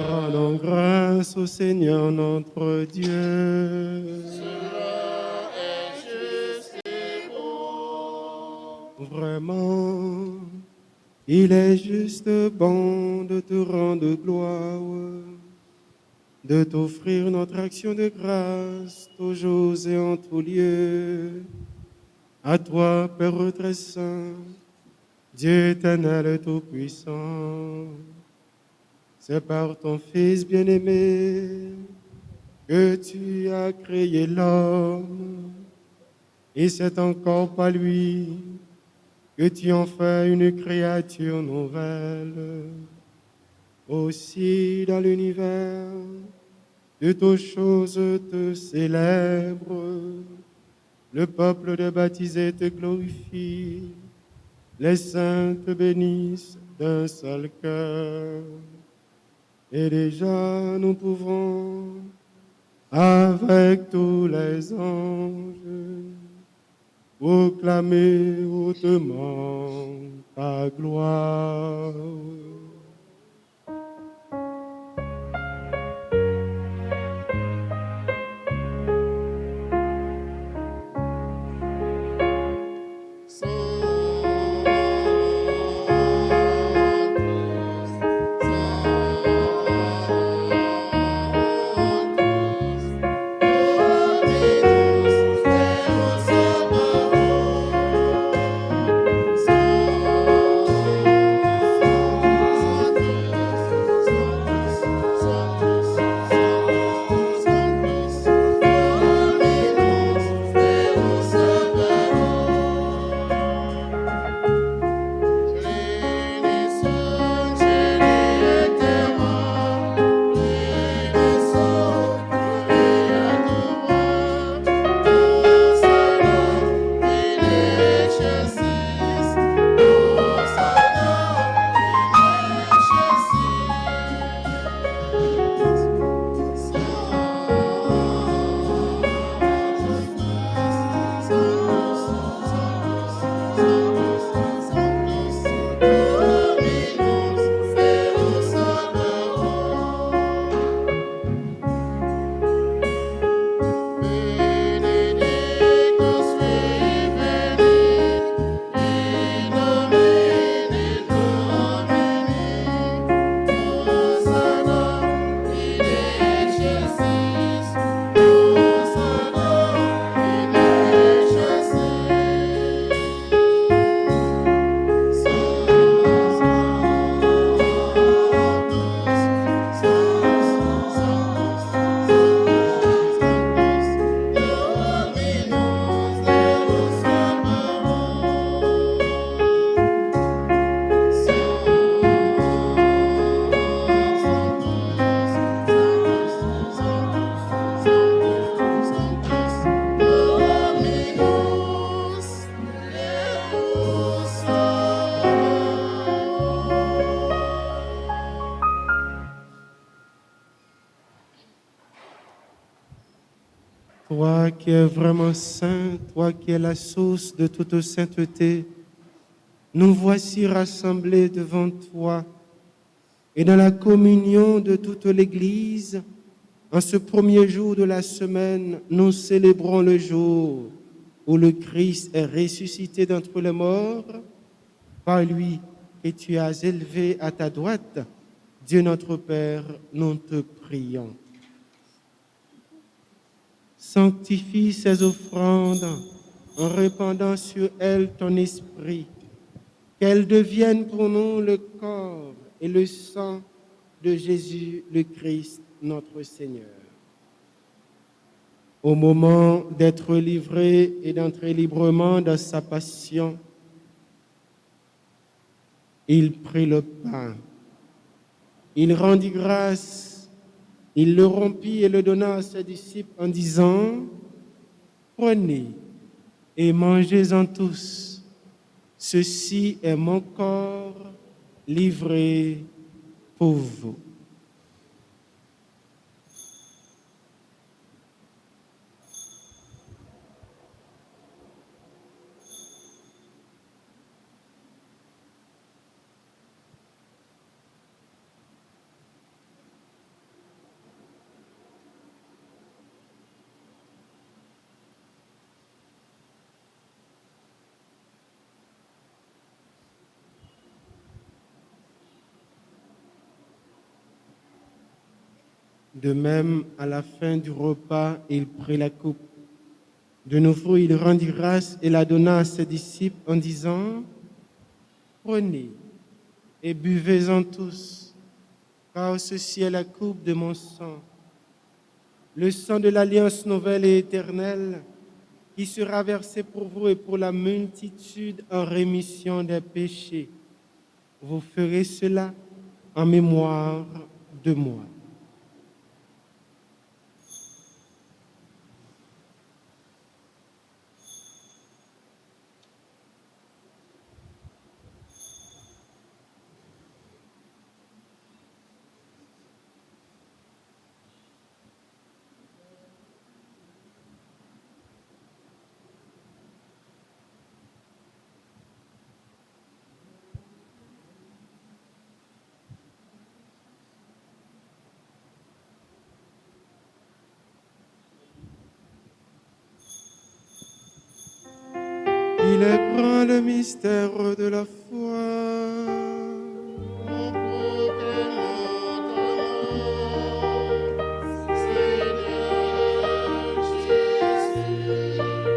[SPEAKER 2] Rendons grâce au Seigneur notre Dieu.
[SPEAKER 4] Cela est juste et bon.
[SPEAKER 2] Vraiment, il est juste bon de te rendre gloire, de t'offrir notre action de grâce toujours et en tout lieu. À toi, Père très saint, Dieu éternel et tout-puissant, c'est par ton Fils bien-aimé que tu as créé l'homme, et c'est encore par lui que tu en fais une créature nouvelle. Aussi dans l'univers, toutes choses te célèbrent, le peuple des baptisés te glorifie, les saints te bénissent d'un seul cœur. Et déjà nous pouvons, avec tous les anges, proclamer hautement ta gloire. Toi qui es vraiment saint, toi qui es la source de toute sainteté, nous voici rassemblés devant toi et dans la communion de toute l'Église. En ce premier jour de la semaine, nous célébrons le jour où le Christ est ressuscité d'entre les morts. Par lui que tu as élevé à ta droite, Dieu notre Père, nous te prions. Sanctifie ces offrandes en répandant sur elle ton esprit, qu'elle devienne pour nous le corps et le sang de Jésus le Christ, notre Seigneur. Au moment d'être livré et d'entrer librement dans sa passion, il prit le pain, il rendit grâce, il le rompit et le donna à ses disciples en disant, « Prenez et mangez-en tous, ceci est mon corps livré pour vous. » De même, à la fin du repas, il prit la coupe. De nouveau, il rendit grâce et la donna à ses disciples en disant, « Prenez et buvez-en tous, car ceci est la coupe de mon sang, le sang de l'alliance nouvelle et éternelle, qui sera versé pour vous et pour la multitude en rémission des péchés. Vous ferez cela en mémoire de moi. » Il est grand le mystère de la foi.
[SPEAKER 4] Nous proclamons ton nom, Seigneur Jésus. Nous célébrons ta résurrection. Nous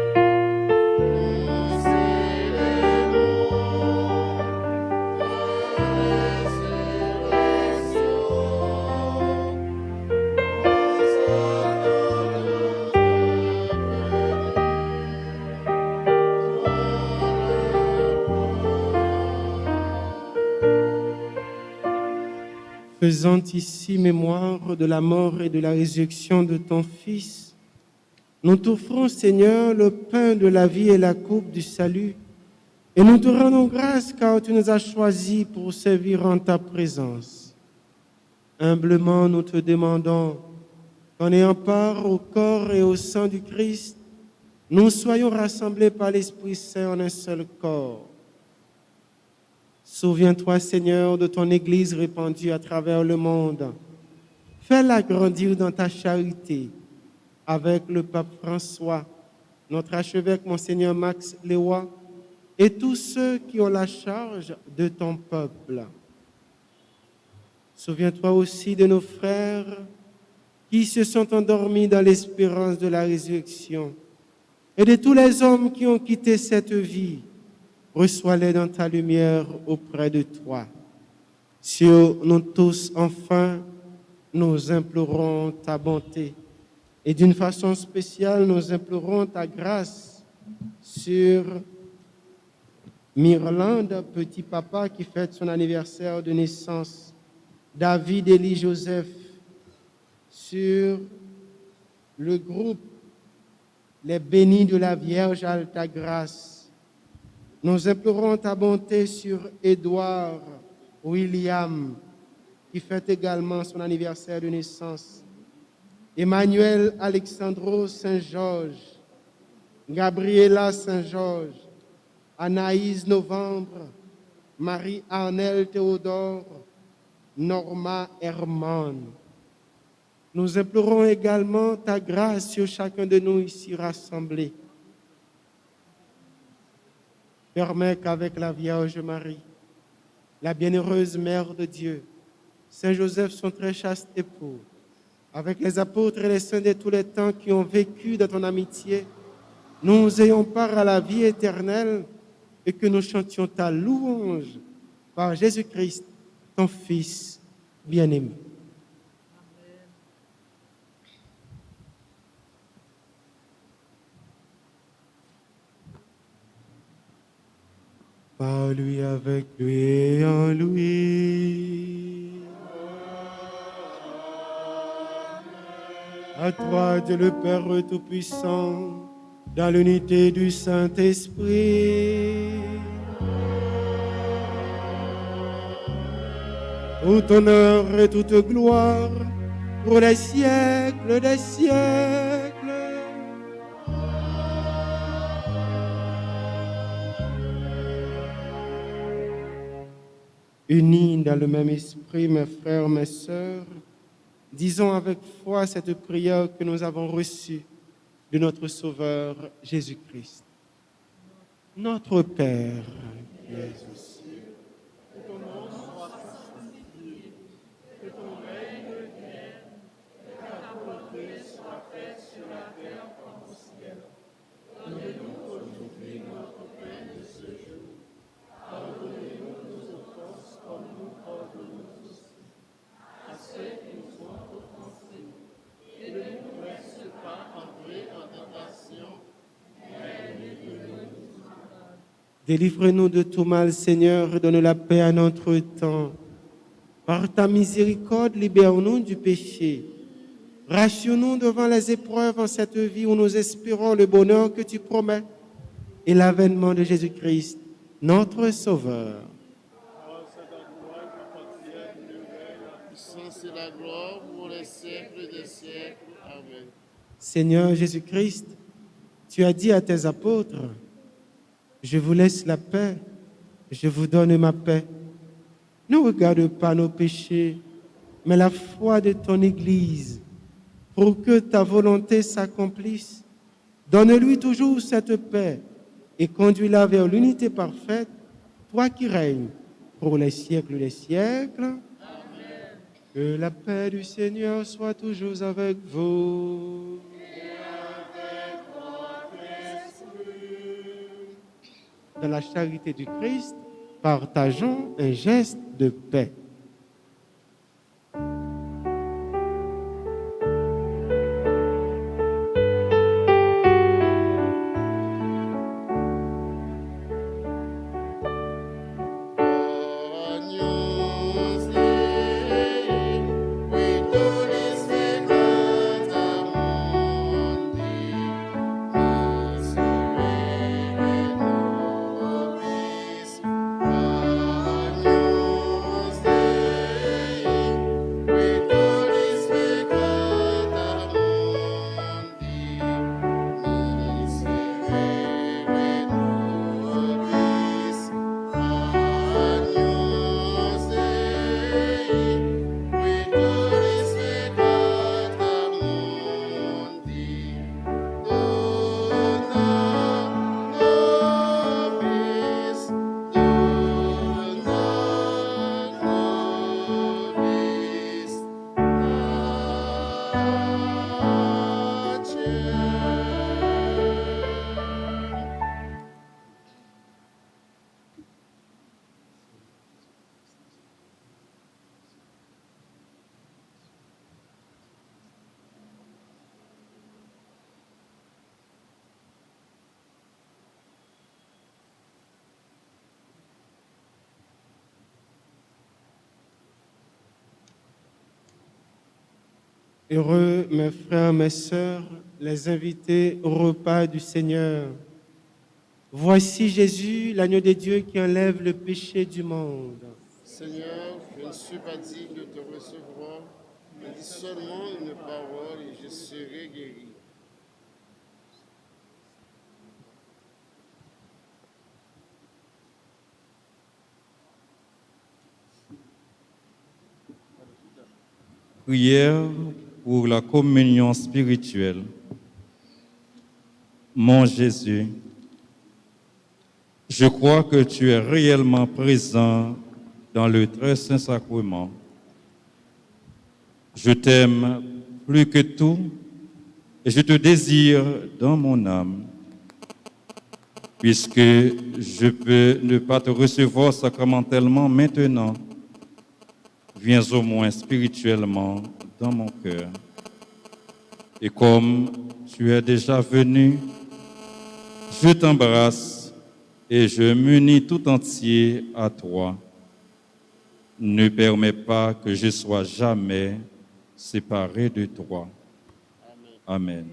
[SPEAKER 4] attendons ta
[SPEAKER 2] Faisant ici mémoire de la mort et de la résurrection de ton Fils, nous t'offrons, Seigneur, le pain de la vie et la coupe du salut, et nous te rendons grâce car tu nous as choisis pour servir en ta présence. Humblement, nous te demandons qu'en ayant part au corps et au sang du Christ, nous soyons rassemblés par l'Esprit Saint en un seul corps. Souviens-toi, Seigneur, de ton Église répandue à travers le monde. Fais-la grandir dans ta charité avec le pape François, notre archevêque Monseigneur Max Léoy et tous ceux qui ont la charge de ton peuple. Souviens-toi aussi de nos frères qui se sont endormis dans l'espérance de la résurrection et de tous les hommes qui ont quitté cette vie. Reçois-les dans ta lumière auprès de toi. Sur nous tous, enfin, nous implorons ta bonté. Et d'une façon spéciale, nous implorons ta grâce sur Myrlande, petit papa qui fête son anniversaire de naissance, David Élie Joseph, sur le groupe Les Bénis de la Vierge à ta grâce. Nous implorons ta bonté sur Édouard William, qui fête également son anniversaire de naissance, Emmanuel Alexandro Saint-Georges, Gabriela Saint-Georges, Anaïs Novembre, Marie-Arnelle Théodore, Norma Hermann. Nous implorons également ta grâce sur chacun de nous ici rassemblés. Permets qu'avec la Vierge Marie, la bienheureuse Mère de Dieu, Saint Joseph, son très chaste époux, avec les apôtres et les saints de tous les temps qui ont vécu dans ton amitié, nous ayons part à la vie éternelle et que nous chantions ta louange par Jésus-Christ, ton Fils bien-aimé. Par lui, avec lui et en lui. À toi, Dieu le Père Tout-Puissant, dans l'unité du Saint-Esprit. Tout honneur et toute gloire pour les siècles des siècles. Unis dans le même esprit, mes frères, mes sœurs, disons avec foi cette prière que nous avons reçue de notre Sauveur Jésus-Christ. Notre Père, qui es aux cieux,
[SPEAKER 3] Que ton nom soit sanctifié, que ton règne vienne, que ta volonté soit faite sur la terre comme au ciel. Donne-nous aujourd'hui notre pain de ce jour. Pardonnez-nous nos offenses comme nous pardonnons aussi à ceux qui nous ont offensés. Et ne nous laisse pas entrer en tentation, mais délivre-nous du mal.
[SPEAKER 2] délivre-nous de tout mal, Seigneur, et donne la paix à notre temps. Par ta miséricorde, libère-nous du péché. Rassure-nous devant les épreuves en cette vie où nous espérons le bonheur que tu promets et l'avènement de Jésus-Christ, notre Sauveur.
[SPEAKER 4] La puissance et la gloire pour les siècles des siècles. Amen.
[SPEAKER 2] Seigneur Jésus-Christ, tu as dit à tes apôtres, je vous laisse la paix, je vous donne ma paix. Ne regarde pas nos péchés, mais la foi de ton Église, pour que ta volonté s'accomplisse. Donne-lui toujours cette paix et conduis-la vers l'unité parfaite, toi qui règnes pour les siècles des siècles. Amen. Que la paix du Seigneur soit toujours avec vous. Dans la charité du Christ, partageons un geste de paix. Heureux, mes frères, mes sœurs, les invités au repas du Seigneur. Voici Jésus, l'agneau de Dieu qui enlève le péché du monde.
[SPEAKER 4] Seigneur, je ne suis pas digne de te recevoir, mais dis seulement une parole et je serai guéri.
[SPEAKER 1] Prière pour la communion spirituelle. Mon Jésus, je crois que tu es réellement présent dans le très saint sacrement. Je t'aime plus que tout et je te désire dans mon âme. puisque je peux ne pas te recevoir sacramentellement maintenant, viens au moins spirituellement dans mon cœur. Et comme tu es déjà venu, je t'embrasse et je m'unis tout entier à toi. Ne permets pas que je sois jamais séparé de toi. Amen.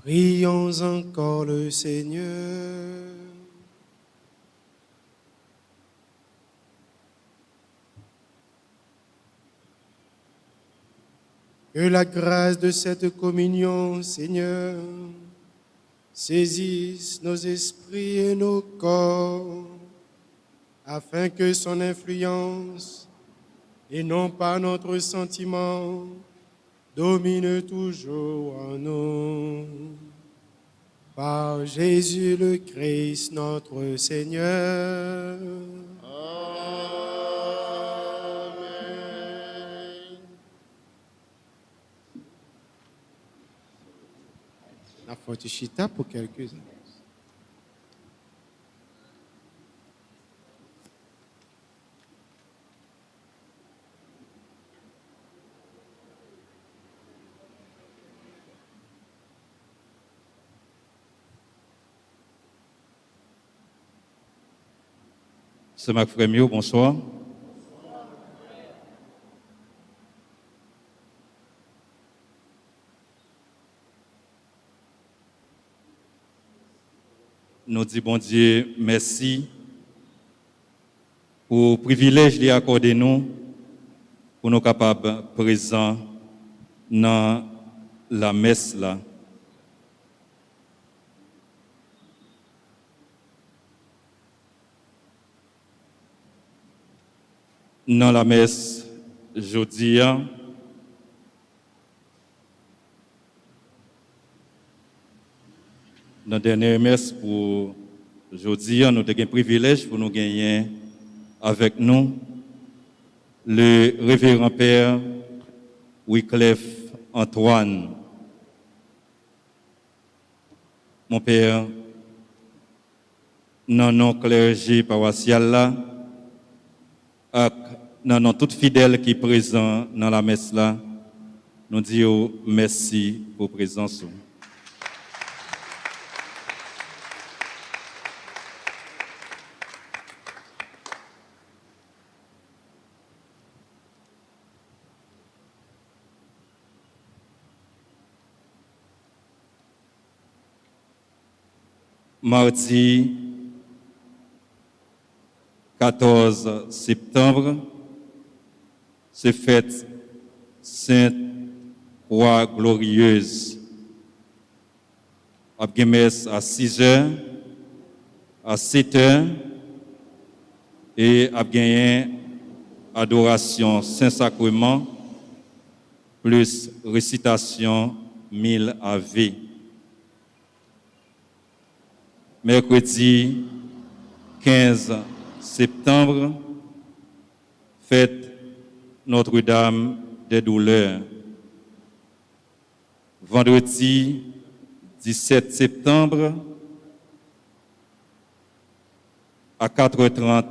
[SPEAKER 2] Prions encore le Seigneur. Que la grâce de cette communion, Seigneur, saisisse nos esprits et nos corps, afin que son influence, et non pas notre sentiment, domine toujours en nous. Par Jésus le Christ, notre Seigneur.
[SPEAKER 4] Amen.
[SPEAKER 2] La fortichita pour quelques-uns.
[SPEAKER 1] C'est Marc Frémio, bonsoir. Nous disons, bon Dieu, merci pour le privilège qu'il a accordé nous pour nous capables présents dans la messe là. Dans la messe, jeudi, dans la dernière messe pour jeudi, nous avons un privilège pour nous gagner avec nous le révérend Père Wycliffe Antoine. Mon Père, dans nos clergés paroissial là, dans nos tout fidèles qui sont présents dans la messe là, nous disons merci pour la présence. Mardi 14 septembre, se fête Sainte Croix Glorieuse. Après messe à 6 heures, à 7 heures, et après adoration Saint-Sacrement, plus récitation 1000 Ave. Mercredi 15 septembre, fête Notre-Dame des Douleurs. Vendredi 17 septembre, à 4h30,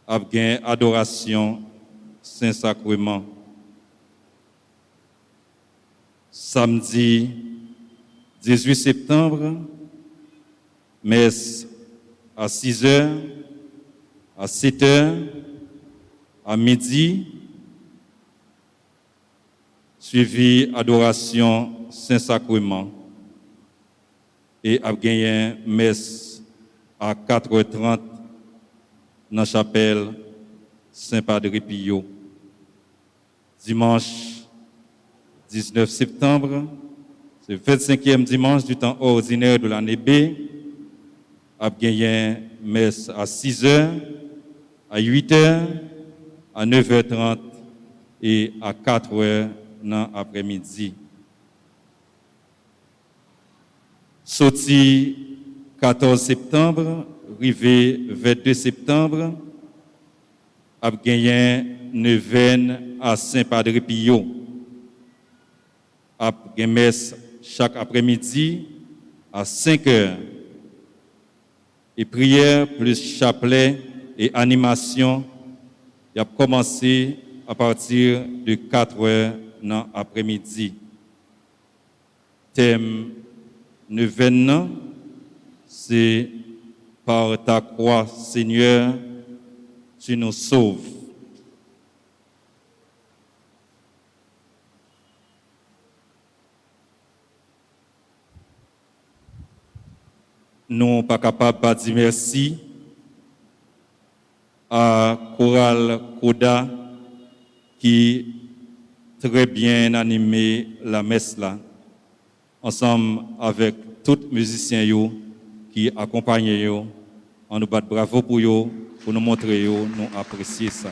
[SPEAKER 1] après adoration Saint-Sacrement. Samedi 18 septembre, messe à 6 heures, à 7 heures, à midi, suivi adoration Saint-Sacrement et a gagné messe à 4h30 dans la chapelle Saint-Padre Pio. Dimanche 19 septembre, c'est le 25e dimanche du temps ordinaire de l'année B, a gagné messe à 6 heures, à 8 heures, à 9h30 et à 4h dans l'après-midi. Sorti 14 septembre, arrivé 22 septembre, a gagné neuvaine à Saint-Padre Pio. A gagné messe chaque après-midi à 5 heures. Et prière plus chapelet et animation, il a commencé à partir de 4 heures dans l'après-midi. Thème neuvaine, c'est par ta croix, Seigneur, tu nous sauves. nous pas capables de dire merci à Chorale Koda qui très bien animé la messe là, ensemble avec tous les musiciens yo, qui accompagnent yo. On nous bat bravo pour yo, pour nous montrer yo, nous apprécier ça.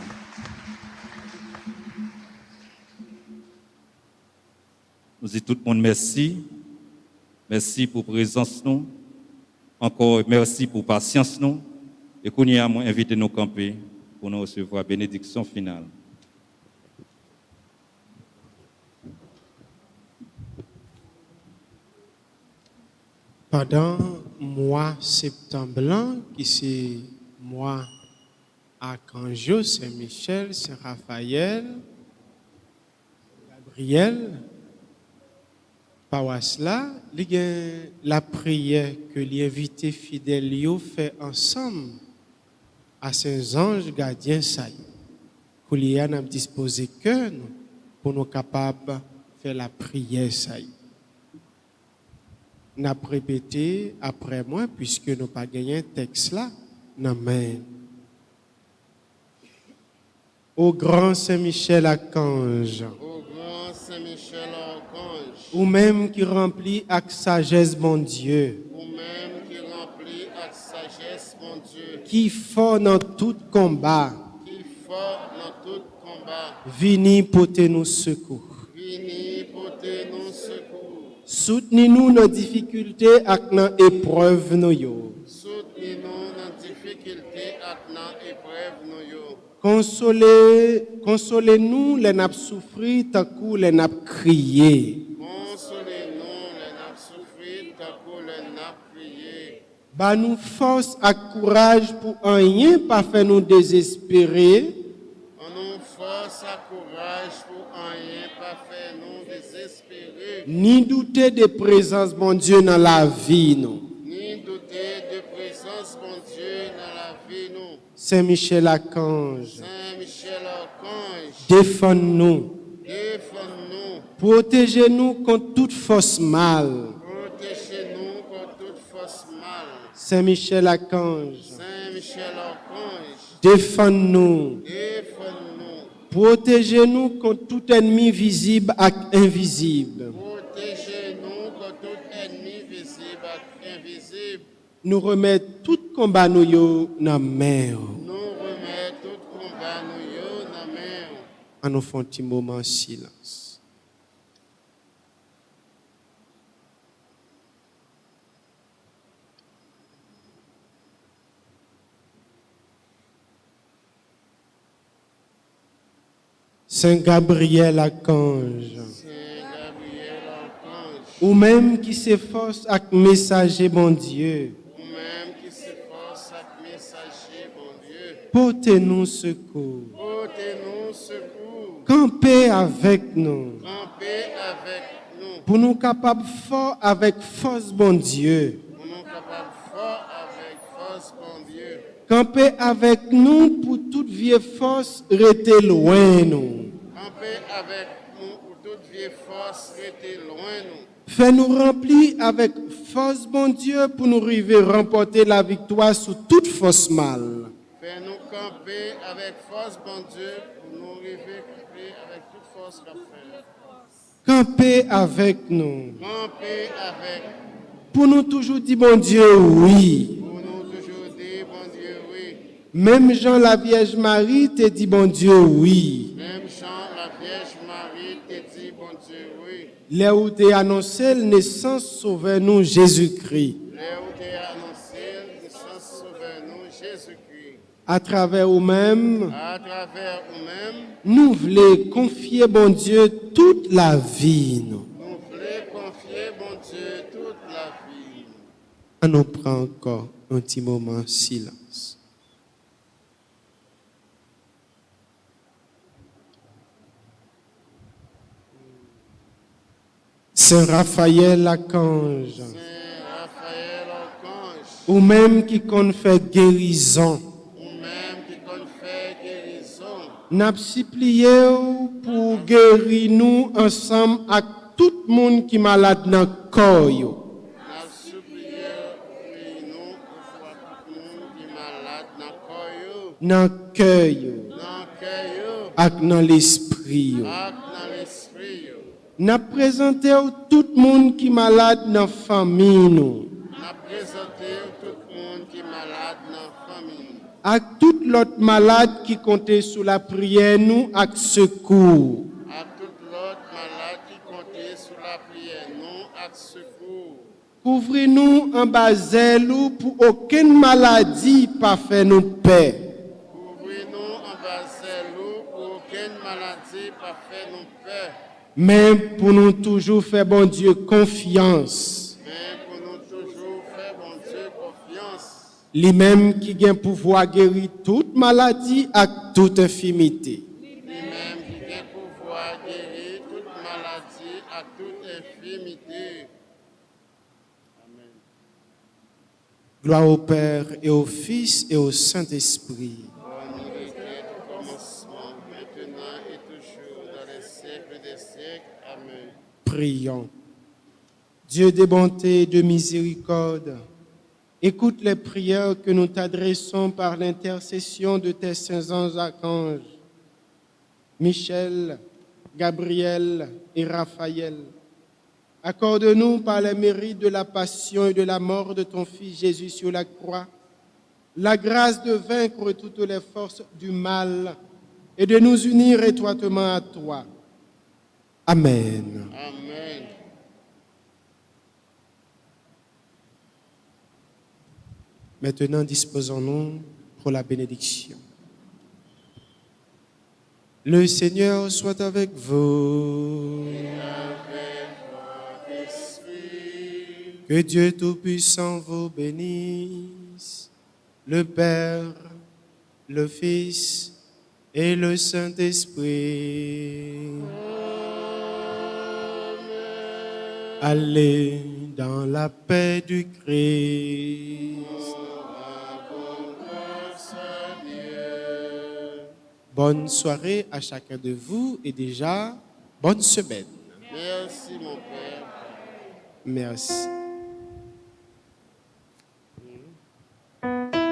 [SPEAKER 1] Nous disons tout le monde merci. Merci pour la présence nous. Encore merci pour la patience nous. Et qu'on y a invité nous camper pour nous recevoir la bénédiction finale.
[SPEAKER 2] Pendant le mois septembre, qui c'est mois Archangeau, Saint-Michel, Saint-Raphaël, Gabriel, par cela, la prière que les invités fidèles fait ensemble à ces anges gardiens ça pour les a disposé cœur pour nous capables de faire la prière ça. N'a répété après moi puisque nous pas gagné texte là. Amen. Au grand Saint-Michel Archange,
[SPEAKER 4] Au grand Saint-Michel Archange,
[SPEAKER 2] ou même qui remplit avec sagesse mon Dieu,
[SPEAKER 4] ou même qui remplit avec sagesse mon Dieu,
[SPEAKER 2] qui fort dans tout combat,
[SPEAKER 4] qui fort dans tout combat,
[SPEAKER 2] vini porter nous secours.
[SPEAKER 4] vini porter nous secours.
[SPEAKER 2] Soutenez-nous dans difficultés et dans épreuves nous yo.
[SPEAKER 4] Soutenez-nous dans difficulté et dans épreuve nous yo.
[SPEAKER 2] Consolez-nous les n'a souffrir tant que les n'a crié.
[SPEAKER 4] Consolez-nous les n'a souffrir tant que les n'a prié.
[SPEAKER 2] Ba nous force et courage pour rien pas faire nous désespérer.
[SPEAKER 4] On nous force à courage pour rien pas faire nous désespérer.
[SPEAKER 2] Ni douter de présence mon Dieu dans la vie nous.
[SPEAKER 4] Ni douter de présence mon Dieu dans la vie nous.
[SPEAKER 2] Saint-Michel Archange,
[SPEAKER 4] Saint-Michel Archange,
[SPEAKER 2] défends-nous,
[SPEAKER 4] défends-nous,
[SPEAKER 2] protégez-nous contre toute force mal.
[SPEAKER 4] protégez-nous contre toute force mal.
[SPEAKER 2] Saint-Michel Archange,
[SPEAKER 4] Saint-Michel Archange,
[SPEAKER 2] défends-nous,
[SPEAKER 4] défends-nous,
[SPEAKER 2] protégez-nous contre tout ennemi visible et invisible.
[SPEAKER 4] protégez-nous contre tout ennemi visible et invisible.
[SPEAKER 2] Nous remettons tout combat nous yo dans main.
[SPEAKER 4] Nous remettons tout combat nous yo dans main.
[SPEAKER 2] En nous faisant un petit moment de silence. Saint Gabriel Archange,
[SPEAKER 4] Saint Gabriel Archange,
[SPEAKER 2] ou même qui s'efforce avec messager bon Dieu,
[SPEAKER 4] ou même qui s'efforce avec messager bon Dieu,
[SPEAKER 2] portez-nous secours,
[SPEAKER 4] portez-nous secours,
[SPEAKER 2] campez avec nous,
[SPEAKER 4] campez avec nous,
[SPEAKER 2] pour nous capables fort avec force bon Dieu,
[SPEAKER 4] pour nous capables fort avec force bon Dieu,
[SPEAKER 2] campez avec nous pour toute vieille force rester loin nous,
[SPEAKER 4] campez avec nous pour toute vieille force rester loin nous.
[SPEAKER 2] fais-nous remplir avec force bon Dieu pour nous arriver à remporter la victoire sur toute force mal.
[SPEAKER 4] Fais-nous camper avec force, bon Dieu, pour nous arriver camper avec toute force qu'a fait.
[SPEAKER 2] Campez avec nous,
[SPEAKER 4] Camper avec,
[SPEAKER 2] pour nous toujours dire bon Dieu oui.
[SPEAKER 4] pour nous toujours dire, bon Dieu, oui.
[SPEAKER 2] Même Jean la Vierge Marie te dit bon Dieu oui.
[SPEAKER 4] Même Jean, la Vierge Marie, te dit, bon Dieu, oui.
[SPEAKER 2] Là où t'es annoncé la naissance sauveur nous Jésus-Christ.
[SPEAKER 4] Là où tu as annoncé, naissance sauveur-nous, Jésus-Christ.
[SPEAKER 2] À travers nous-mêmes,
[SPEAKER 4] À travers nous-mêmes,
[SPEAKER 2] nous voulons confier bon Dieu toute la vie. Nous.
[SPEAKER 4] nous voulons confier, bon Dieu, toute la vie.
[SPEAKER 2] On nous prend encore un petit moment de silence. Saint Raphaël Archange,
[SPEAKER 4] Saint Raphaël Archange,
[SPEAKER 2] ou même qui compte faire guérison,
[SPEAKER 4] ou même qui compte faire guérison,
[SPEAKER 2] n'a supplié pour guérir nous ensemble avec tout le monde qui est malade dans le corps.
[SPEAKER 4] n'a supplié pour
[SPEAKER 2] dans le cœur
[SPEAKER 4] dans le cœur
[SPEAKER 2] et dans l'esprit.
[SPEAKER 4] et dans l'esprit.
[SPEAKER 2] Nous présentons tout le monde qui est malade dans la famille. Nous.
[SPEAKER 4] N'a présenté tout le monde qui est malade dans la famille.
[SPEAKER 2] À tout l'autre malade qui comptait sous la prière, nous, avec secours.
[SPEAKER 4] À tout l'autre malade qui comptait sur la prière, non à secours.
[SPEAKER 2] Couvrez-nous en bas zèle pour aucune maladie pas faire nous paix.
[SPEAKER 4] Couvrez-nous en bas pour aucune maladie pas faire nous peur.
[SPEAKER 2] Mais pour nous toujours faire bon Dieu confiance.
[SPEAKER 4] Mais pour nous toujours faire bon Dieu confiance.
[SPEAKER 2] Lui-même qui a pouvoir guérir toute maladie et toute infirmité.
[SPEAKER 4] Lui-même qui a pouvoir guérir toute maladie à toute infirmité. Amen.
[SPEAKER 2] Gloire au Père et au Fils et au Saint-Esprit.
[SPEAKER 4] Comme il était au commencement, maintenant et toujours, dans les siècles des siècles. Amen.
[SPEAKER 2] Prions. Dieu des bontés et de miséricorde, écoute les prières que nous t'adressons par l'intercession de tes saints anges archanges, Michel, Gabriel et Raphaël. Accorde-nous par les mérites de la passion et de la mort de ton Fils Jésus sur la croix, la grâce de vaincre toutes les forces du mal et de nous unir étroitement à toi. Amen.
[SPEAKER 4] Amen.
[SPEAKER 2] Maintenant, disposons-nous pour la bénédiction. Le Seigneur soit avec vous. Que Dieu Tout-Puissant vous bénisse, le Père, le Fils et le Saint-Esprit. Allez dans la paix du Christ. Bonne soirée à chacun de vous et déjà, bonne semaine.
[SPEAKER 4] Merci mon Père.
[SPEAKER 2] Merci.
[SPEAKER 4] Amen.